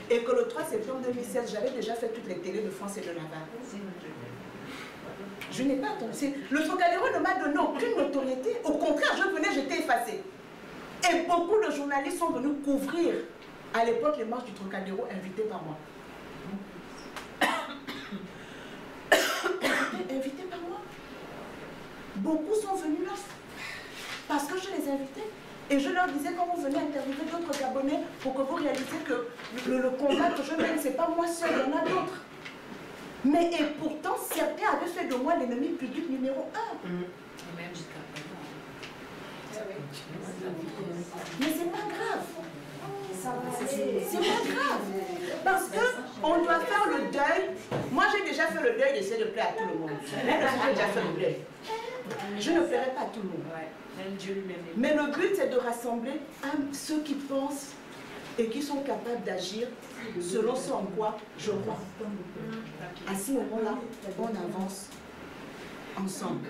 Et que le 3 septembre 2016, j'avais déjà fait toutes les télés de France et de Navarre. Je n'ai pas attendu. Le Trocadéro ne m'a donné aucune notoriété. Au contraire, je venais, j'étais effacée. Et beaucoup de journalistes sont venus couvrir à l'époque les marches du Trocadéro invités par moi. Invités par moi. Beaucoup sont venus là. Parce que je les invitais. Et je leur disais, quand vous venez interviewer d'autres Gabonais, pour que vous réalisez que le combat que je mène, ce n'est pas moi seul, il y en a d'autres. Mais et pourtant, certains avaient fait de moi l'ennemi public numéro 1. Mais c'est pas grave. C'est pas grave. Parce qu'on doit faire le deuil. Moi, j'ai déjà fait le deuil d'essayer de plaire à tout le monde. J'ai déjà fait le deuil. Je ne plairai pas à tout le monde. Mais le but, c'est de rassembler ceux qui pensent et qui sont capables d'agir selon ce en quoi je crois. À ce moment-là, on avance ensemble.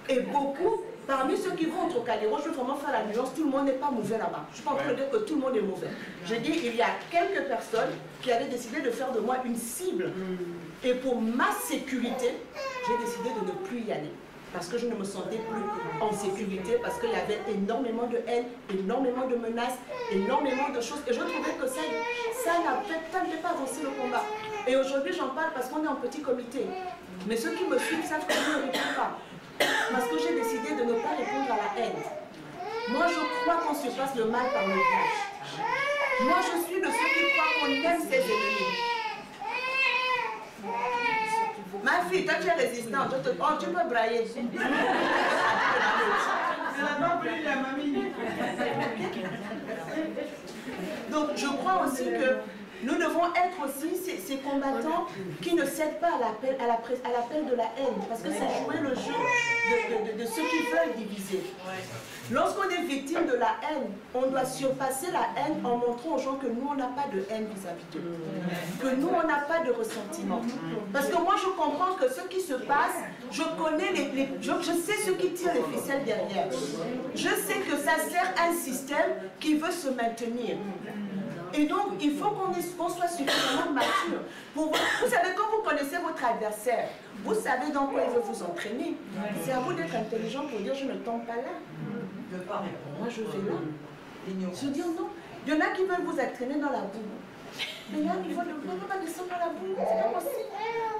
Et beaucoup, parmi ceux qui vont au Trocadéro, je veux vraiment faire la nuance, tout le monde n'est pas mauvais là-bas. Je ne suis pas en train de dire que tout le monde est mauvais. Je dis, il y a quelques personnes qui avaient décidé de faire de moi une cible. Et pour ma sécurité, j'ai décidé de ne plus y aller. Parce que je ne me sentais plus en sécurité, parce qu'il y avait énormément de haine, énormément de menaces, énormément de choses. Et je trouvais que ça ne fait pas avancer le combat. Et aujourd'hui, j'en parle parce qu'on est en petit comité. Mais ceux qui me suivent savent que je ne réponds pas. Parce que j'ai décidé de ne pas répondre à la haine. Moi, je crois qu'on se fasse le mal par le bien. Moi, je suis de ceux qui croient qu'on aime ses ennemis. Ma fille, toi tu es résistante, oh, tu peux brailler. Donc je crois aussi que nous devons être aussi ces combattants qui ne cèdent pas à l'appel de la haine, parce que c'est jouer le jeu de ceux qui veulent diviser. Lorsqu'on est victime de la haine, on doit surpasser la haine en montrant aux gens que nous, on n'a pas de haine vis-à-vis d'eux. Que nous, on n'a pas de ressentiment. Parce que moi, je comprends que ce qui se passe, je connais je sais ce qui tire les ficelles derrière. Je sais que ça sert à un système qui veut se maintenir. Et donc, il faut qu'on soit suffisamment mature. Vous savez, quand vous connaissez votre adversaire, vous savez dans quoi il veut vous entraîner. C'est à vous d'être intelligent pour dire, je ne tombe pas là. Moi, je vais là. Je dis non. Il y en a qui veulent vous entraîner dans la boue. Mais là, il faut pas descendre dans la boue. C'est pas possible.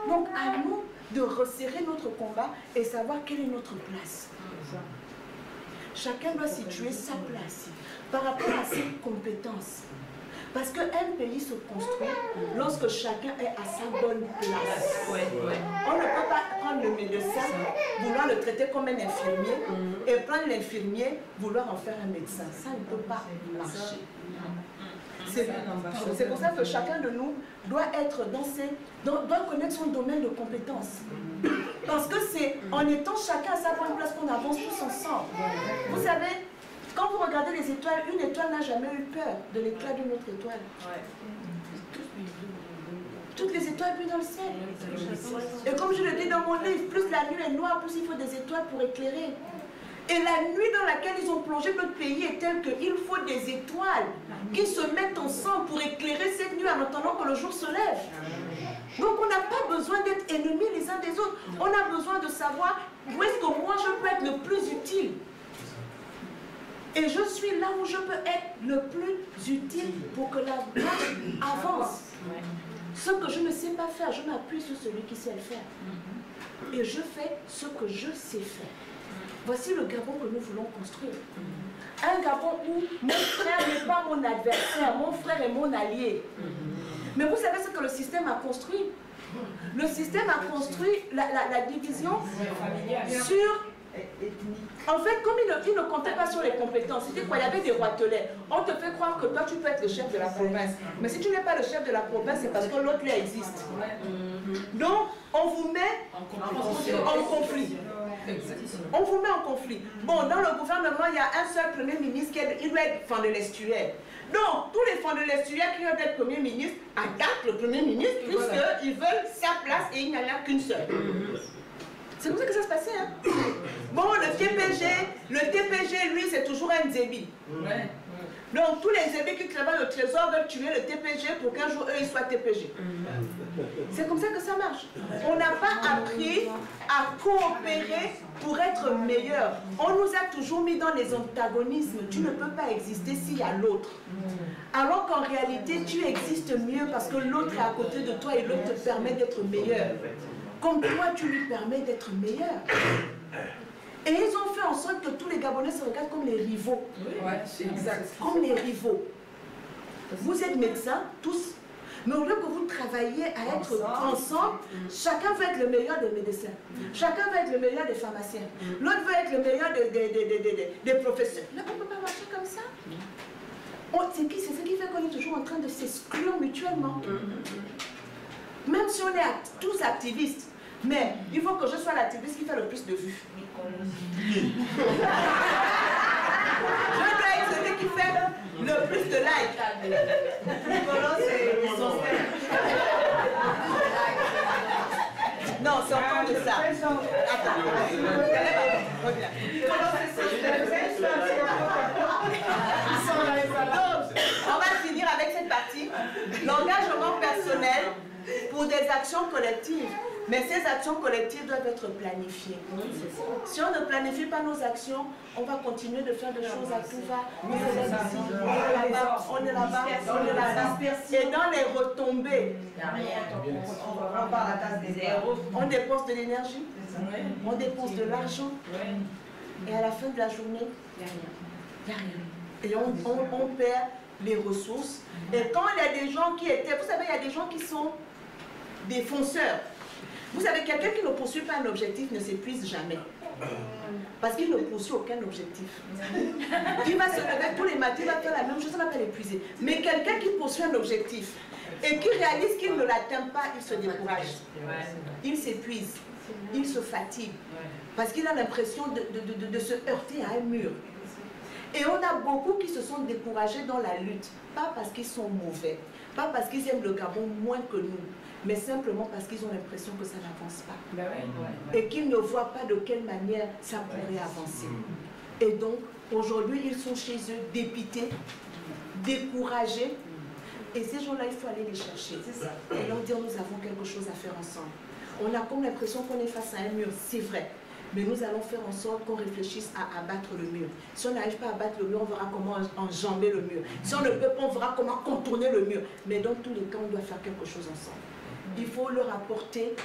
Donc, à nous de resserrer notre combat et savoir quelle est notre place. Chacun doit situer sa place par rapport à ses compétences. Parce qu'un pays se construit lorsque chacun est à sa bonne place. On ne peut pas prendre le médecin, vouloir le traiter comme un infirmier, et prendre l'infirmier, vouloir en faire un médecin. Ça ne peut pas marcher. C'est pour ça que chacun de nous doit être doit connaître son domaine de compétences. Parce que c'est en étant chacun à sa bonne place qu'on avance tous ensemble. Vous savez, quand vous regardez les étoiles, une étoile n'a jamais eu peur de l'éclat d'une autre étoile. Toutes les étoiles brillent dans le ciel. Et comme je le dis dans mon livre, plus la nuit est noire, plus il faut des étoiles pour éclairer. Et la nuit dans laquelle ils ont plongé notre pays est telle qu'il faut des étoiles qui se mettent ensemble pour éclairer cette nuit en attendant que le jour se lève. Donc on n'a pas besoin d'être ennemis les uns des autres. On a besoin de savoir où est-ce que moi je peux être le plus utile. Et je suis là où je peux être le plus utile pour que la marche avance. Ce que je ne sais pas faire, je m'appuie sur celui qui sait le faire. Et je fais ce que je sais faire. Voici le Gabon que nous voulons construire. Un Gabon où mon frère n'est pas mon adversaire, mon frère est mon allié. Mais vous savez ce que le système a construit? Le système a construit la division sur... En fait, comme il ne comptait pas sur les compétences, c'était quoi? Il y avait des roitelets. On te fait croire que toi, tu peux être le chef de la province. Mais si tu n'es pas le chef de la province, c'est parce que l'autre là existe. Donc, on vous met en conflit. On vous met en conflit. Bon, dans le gouvernement, il y a un seul premier ministre qui doit être fan de l'estuaire. Donc, tous les fans de l'estuaire qui doivent être premier ministre attaquent le premier ministre puisqu'ils veulent sa place et il n'y en a qu'une seule. C'est comme ça que ça se passait. Hein? Bon, le TPG, lui, c'est toujours un Zébi. Donc, tous les Zébis qui travaillent au trésor veulent tuer le TPG pour qu'un jour, eux, ils soient TPG. C'est comme ça que ça marche. On n'a pas appris à coopérer pour être meilleur. On nous a toujours mis dans les antagonismes. Tu ne peux pas exister s'il y a l'autre. Alors qu'en réalité, tu existes mieux parce que l'autre est à côté de toi et l'autre te permet d'être meilleur. Comme toi, tu lui permets d'être meilleur. Et ils ont fait en sorte que tous les Gabonais se regardent comme les rivaux. Ouais, c'est exact. Comme les rivaux. Vous êtes médecins, tous, mais au lieu que vous travaillez à être ensemble, chacun veut être le meilleur des médecins. Chacun veut être le meilleur des pharmaciens. L'autre veut être le meilleur des professeurs. Mais on ne peut pas marcher comme ça. C'est ce qui fait qu'on est toujours en train de s'exclure mutuellement. Même si on est tous activistes, mais il faut que je sois l'activiste qui fait le plus de vues. Je dois être celui qui fait le plus de likes. Nicolas, c'est son style. Non, sortons de ça. Attends. Reviens. Donc, on va finir avec cette partie. L'engagement personnel pour des actions collectives. Mais ces actions collectives doivent être planifiées. Si on ne planifie pas nos actions, on va continuer de faire des choses à tout va. On est là-bas, on est là-bas, on est là-bas. Et dans les retombées, on dépense de l'énergie, on dépense de l'argent. Et à la fin de la journée, il n'y a rien. Et on perd les ressources. Et quand il y a des gens qui étaient, vous savez, il y a des gens qui sont des fonceurs. Vous savez, quelqu'un qui ne poursuit pas un objectif ne s'épuise jamais. Parce qu'il ne poursuit aucun objectif. Il va se lever tous les matins, il va faire la même chose, il ne va pas l'épuiser. Mais quelqu'un qui poursuit un objectif et qui réalise qu'il ne l'atteint pas, il se décourage. Il s'épuise, il se fatigue. Parce qu'il a l'impression de se heurter à un mur. Et on a beaucoup qui se sont découragés dans la lutte. Pas parce qu'ils sont mauvais, pas parce qu'ils aiment le Gabon moins que nous, mais simplement parce qu'ils ont l'impression que ça n'avance pas. Et qu'ils ne voient pas de quelle manière ça pourrait avancer. Et donc, aujourd'hui, ils sont chez eux dépités, découragés. Et ces gens-là, il faut aller les chercher. Et leur dire, nous avons quelque chose à faire ensemble. On a comme l'impression qu'on est face à un mur, c'est vrai. Mais nous allons faire en sorte qu'on réfléchisse à abattre le mur. Si on n'arrive pas à abattre le mur, on verra comment enjamber le mur. Si on ne peut pas, on verra comment contourner le mur. Mais dans tous les cas, on doit faire quelque chose ensemble. Il faut leur apporter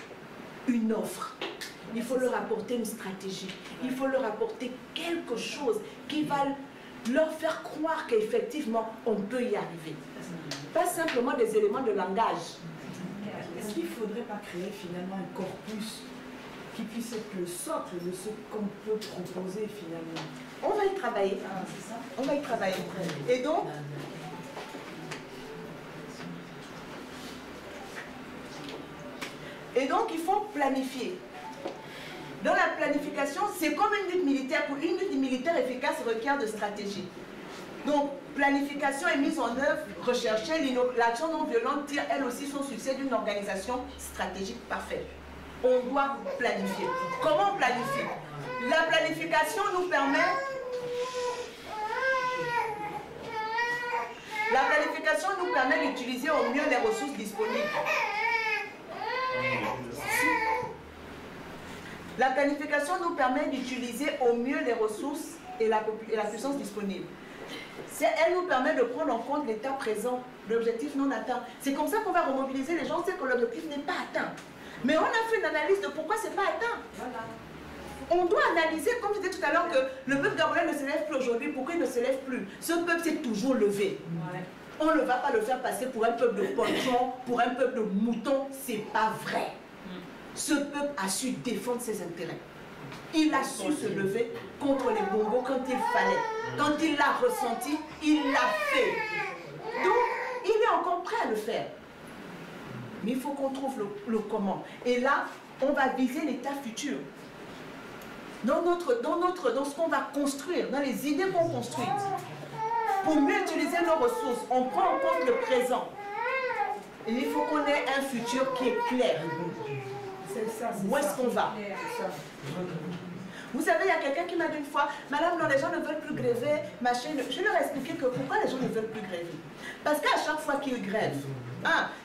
une offre. Il faut leur apporter une stratégie. Il faut leur apporter quelque chose qui va leur faire croire qu'effectivement, on peut y arriver. Pas simplement des éléments de langage. Est-ce qu'il ne faudrait pas créer finalement un corpus qui puisse être le socle de ce qu'on peut proposer finalement? On va y travailler. On va y travailler. Et donc, il faut planifier. Dans la planification, c'est comme une lutte militaire. Pour une lutte militaire efficace requiert de stratégie. Donc, planification et mise en œuvre recherchée, l'action non violente tire elle aussi son succès d'une organisation stratégique parfaite. On doit planifier. Comment on planifie? La planification nous permet... d'utiliser au mieux les ressources disponibles. La planification nous permet d'utiliser au mieux les ressources et la puissance disponible. Elle nous permet de prendre en compte l'état présent, l'objectif non atteint. C'est comme ça qu'on va remobiliser les gens, c'est que l'objectif n'est pas atteint. Mais on a fait une analyse de pourquoi ce n'est pas atteint. Voilà. On doit analyser, comme je disais tout à l'heure, que le peuple gabonais ne se lève plus aujourd'hui. Pourquoi il ne se lève plus? Ce peuple s'est toujours levé. Ouais. On ne va pas le faire passer pour un peuple de pochons, pour un peuple de moutons. C'est pas vrai. Ce peuple a su défendre ses intérêts. Il a su se lever contre les bongos quand il fallait. Quand il l'a ressenti, il l'a fait. Donc, il est encore prêt à le faire. Mais il faut qu'on trouve le comment. Et là, on va viser l'état futur. Dans ce qu'on va construire, dans les idées qu'on construit. Pour mieux utiliser nos ressources, on prend en compte le présent. Et il faut qu'on ait un futur qui est clair. Où est-ce qu'on va? Vous savez, il y a quelqu'un qui m'a dit une fois, madame, non, les gens ne veulent plus gréver, machin. Je leur ai expliqué que pourquoi les gens ne veulent plus gréver. Parce qu'à chaque fois qu'ils grèvent,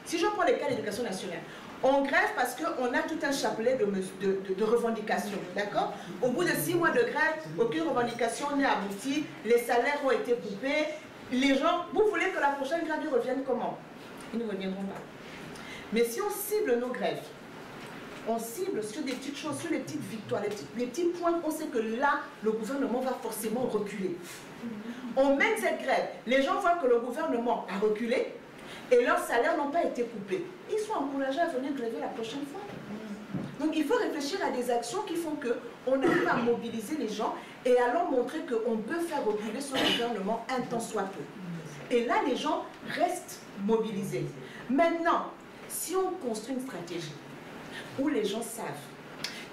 si je prends les cas de l'éducation nationale, on grève parce qu'on a tout un chapelet de revendications, d'accord? Au bout de 6 mois de grève, aucune revendication n'est aboutie, les salaires ont été coupés, les gens, vous voulez que la prochaine grève revienne comment? Ils ne reviendront pas. Mais si on cible nos grèves, On cible sur des petites choses, sur les petites victoires, les petits points qu'on sait que là, le gouvernement va forcément reculer. On mène cette grève. Les gens voient que le gouvernement a reculé et leurs salaires n'ont pas été coupés. Ils sont encouragés à venir gréver la prochaine fois. Donc il faut réfléchir à des actions qui font qu'on arrive à mobiliser les gens et à leur montrer qu'on peut faire reculer ce gouvernement un temps soit peu. Et là, les gens restent mobilisés. Maintenant, si on construit une stratégie où les gens savent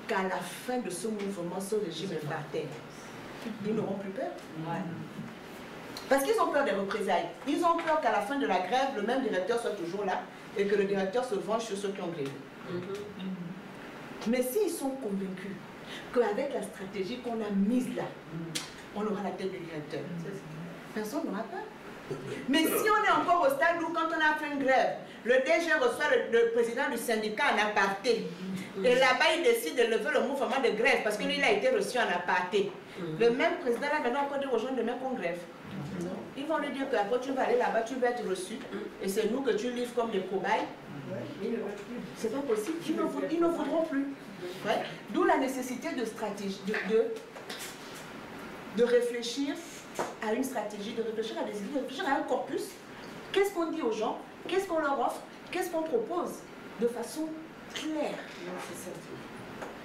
qu'à la fin de ce mouvement, ce régime est par terre, ils n'auront plus peur. Parce qu'ils ont peur des représailles. Ils ont peur qu'à la fin de la grève, le même directeur soit toujours là et que le directeur se venge sur ceux qui ont grévé. Mais s'ils sont convaincus qu'avec la stratégie qu'on a mise là, on aura la tête du directeur, personne n'aura peur. Mais si on est encore au stade où quand on a fait une grève, le DG reçoit le président du syndicat en aparté, et là-bas il décide de lever le mouvement de grève parce que lui il a été reçu en aparté. Le même président là maintenant encore dire aux gens demain qu'on grève. Ils vont lui dire qu'après tu vas aller là-bas, tu vas être reçu, et c'est nous que tu livres comme des cobayes. C'est pas possible, ils ne voudront plus. Ouais. D'où la nécessité de stratégie, de réfléchir à une stratégie, de réfléchir à des idées, de réfléchir à un corpus. Qu'est-ce qu'on dit aux gens? Qu'est-ce qu'on leur offre? Qu'est-ce qu'on propose? De façon claire.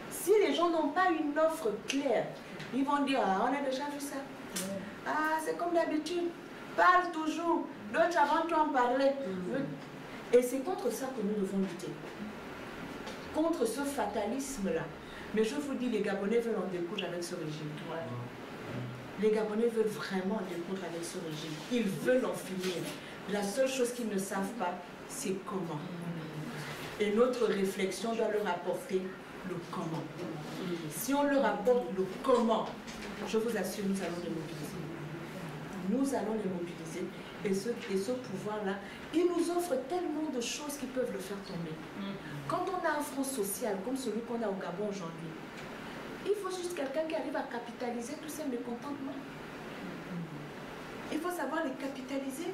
Si les gens n'ont pas une offre claire, ils vont dire, ah, on a déjà vu ça. Ah, c'est comme d'habitude. Parle toujours. D'autres avant toi en parlaient. Et c'est contre ça que nous devons lutter. Contre ce fatalisme-là. Mais je vous dis, les Gabonais veulent en découdre avec ce régime. Les Gabonais veulent vraiment en découdre avec ce régime. Ils veulent en finir. La seule chose qu'ils ne savent pas, c'est comment. Et notre réflexion doit leur apporter le comment. Si on leur apporte le comment, je vous assure, nous allons les mobiliser. Nous allons les mobiliser. Et ce pouvoir-là, il nous offre tellement de choses qui peuvent le faire tomber. Quand on a un front social comme celui qu'on a au Gabon aujourd'hui, il faut juste quelqu'un qui arrive à capitaliser tous ces mécontentements. Il faut savoir les capitaliser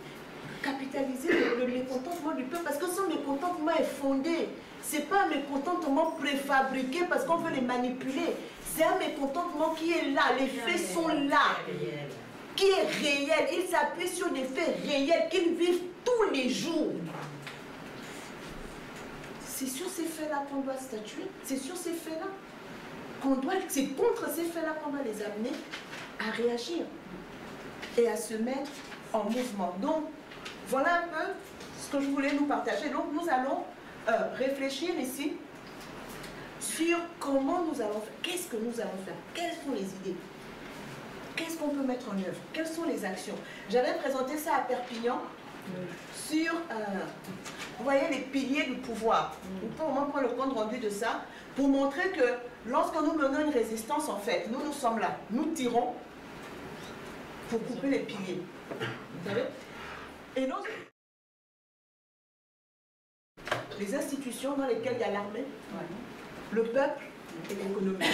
le mécontentement du peuple, parce que son mécontentement est fondé. Ce n'est pas un mécontentement préfabriqué parce qu'on veut les manipuler. C'est un mécontentement qui est là, les faits sont là, qui est réel. Il s'appuie sur des faits réels qu'ils vivent tous les jours. C'est sur ces faits-là qu'on doit statuer, c'est sur ces faits-là c'est contre ces faits-là qu'on doit les amener à réagir et à se mettre en mouvement. Donc, voilà un peu ce que je voulais nous partager. Donc, nous allons réfléchir ici sur comment nous allons faire, qu'est-ce que nous allons faire, quelles sont les idées, qu'est-ce qu'on peut mettre en œuvre, quelles sont les actions. J'avais présenté ça à Perpignan sur, vous voyez, les piliers du pouvoir. On peut au moins prendre le compte rendu de ça pour montrer que lorsque nous menons une résistance, en fait, nous sommes là, nous tirons pour couper les piliers. Vous savez? Et donc, les institutions dans lesquelles il y a l'armée, le peuple et l'économie.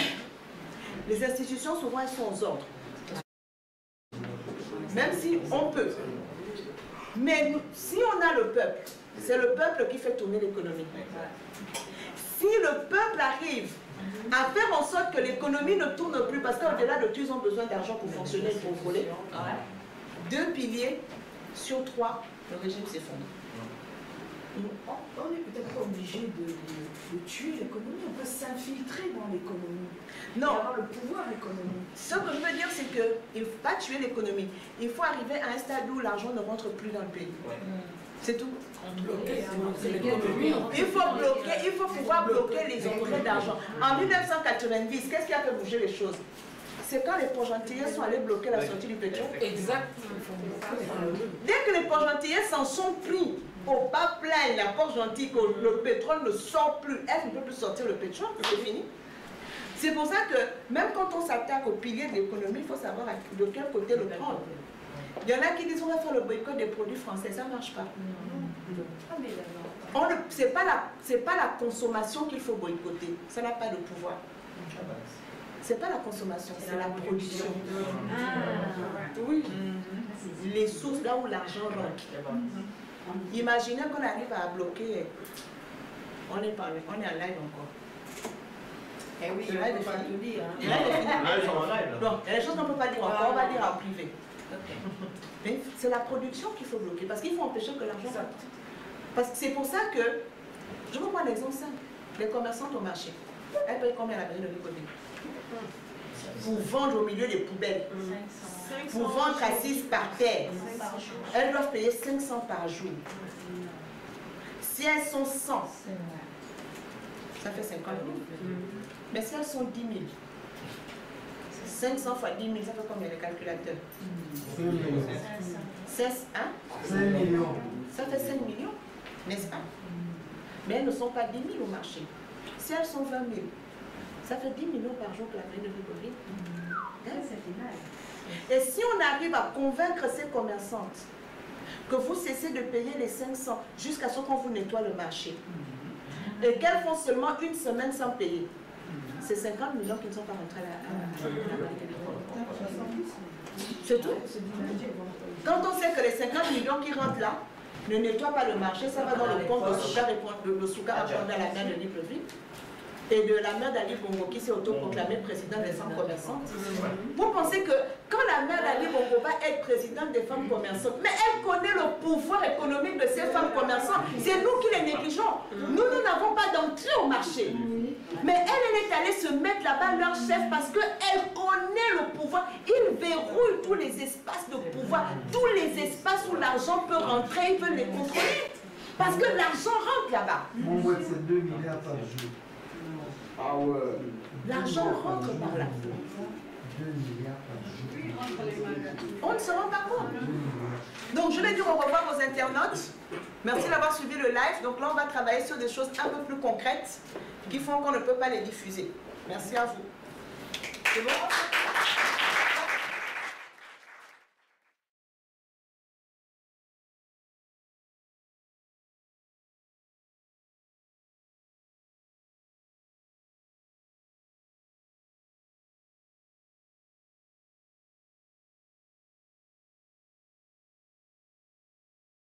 Les institutions, souvent, elles sont aux ordres. Même si on peut. Mais si on a le peuple, c'est le peuple qui fait tourner l'économie. Si le peuple arrive à faire en sorte que l'économie ne tourne plus, parce qu'au-delà de tout, ils ont besoin d'argent pour fonctionner et pour voler, 2 piliers sur 3, le régime s'effondre. On n'est peut-être pas obligé de tuer l'économie, on peut s'infiltrer dans l'économie. Non. Et avoir le pouvoir économique. Ce que je veux dire, c'est qu'il ne faut pas tuer l'économie. Il faut arriver à un stade où l'argent ne rentre plus dans le pays. C'est tout. Il faut pouvoir bloquer les entrées d'argent. En 1990, qu'est-ce qui a fait bouger les choses? C'est quand les Port-Gentillet sont allés bloquer la sortie du pétrole. Exactement. Dès que les Port-Gentillet s'en sont pris au bas plein, la Port-Gentil, que le pétrole ne sort plus, elle ne peut plus sortir le pétrole, c'est fini. C'est pour ça que même quand on s'attaque au pilier de l'économie, il faut savoir de quel côté le prendre. Il y en a qui disent on va faire le boycott des produits français, ça ne marche pas. Ce n'est pas la consommation qu'il faut boycotter, ça n'a pas de pouvoir. Ce n'est pas la consommation, c'est la production. Oui. Les sources là où l'argent rentre. Imaginez qu'on arrive à bloquer, on est en live encore. Eh oui, Et là, il est pas fini. tout dire. Et là, il est fini. Là, ils sont en live. Donc, il y a des choses qu'on ne peut pas dire encore, on va dire en privé. Mais c'est la production qu'il faut bloquer, parce qu'il faut empêcher que l'argent sorte. Parce que c'est pour ça que, je vous prends un exemple simple, les commerçantes au marché, elles payent combien la période de l'économie? Pour vendre au milieu des poubelles, pour vendre assises par terre, elles doivent payer 500 par jour. Si elles sont 100, ça fait 50 000. Mais si elles sont 10 000, 500 fois 10 000, ça fait combien les calculateurs? 16, hein? 5 millions. Ça fait 5 millions, n'est-ce pas? Mais elles ne sont pas 10 000 au marché. Si elles sont 20 000, ça fait 10 millions par jour que la paye de l'économie. Et si on arrive à convaincre ces commerçantes que vous cessez de payer les 500 jusqu'à ce qu'on vous nettoie le marché, et qu'elles font seulement une semaine sans payer, c'est 50 millions qui ne sont pas rentrés à la c'est tout. Quand on sait que les 50 millions qui rentrent là ne nettoient pas le marché, ça va dans le compte de Soukar et le Soukar à prendre à la main de Libreville et de la mère d'Ali Bongo qui s'est autoproclamée présidente des femmes commerçantes. Vous pensez que quand la mère d'Ali Bongo va être présidente des femmes commerçantes, mais elle connaît le pouvoir économique de ces femmes commerçantes, c'est nous qui les négligeons. Nous n'avons pas d'entrée au marché. Mais elle est allée se mettre là-bas, leur chef, parce qu'elle connaît le pouvoir. Il verrouille tous les espaces de pouvoir, tous les espaces où l'argent peut rentrer, ils veulent les contrôler. Parce que l'argent rentre là-bas. Mon boîte, c'est 2 milliards par jour. Ah ouais. L'argent rentre par là. 2 milliards par jour. On ne se rend pas compte. Donc je vais dire au revoir aux internautes. Merci d'avoir suivi le live. Donc là, on va travailler sur des choses un peu plus concrètes qui font qu'on ne peut pas les diffuser. Merci à vous. C'est bon?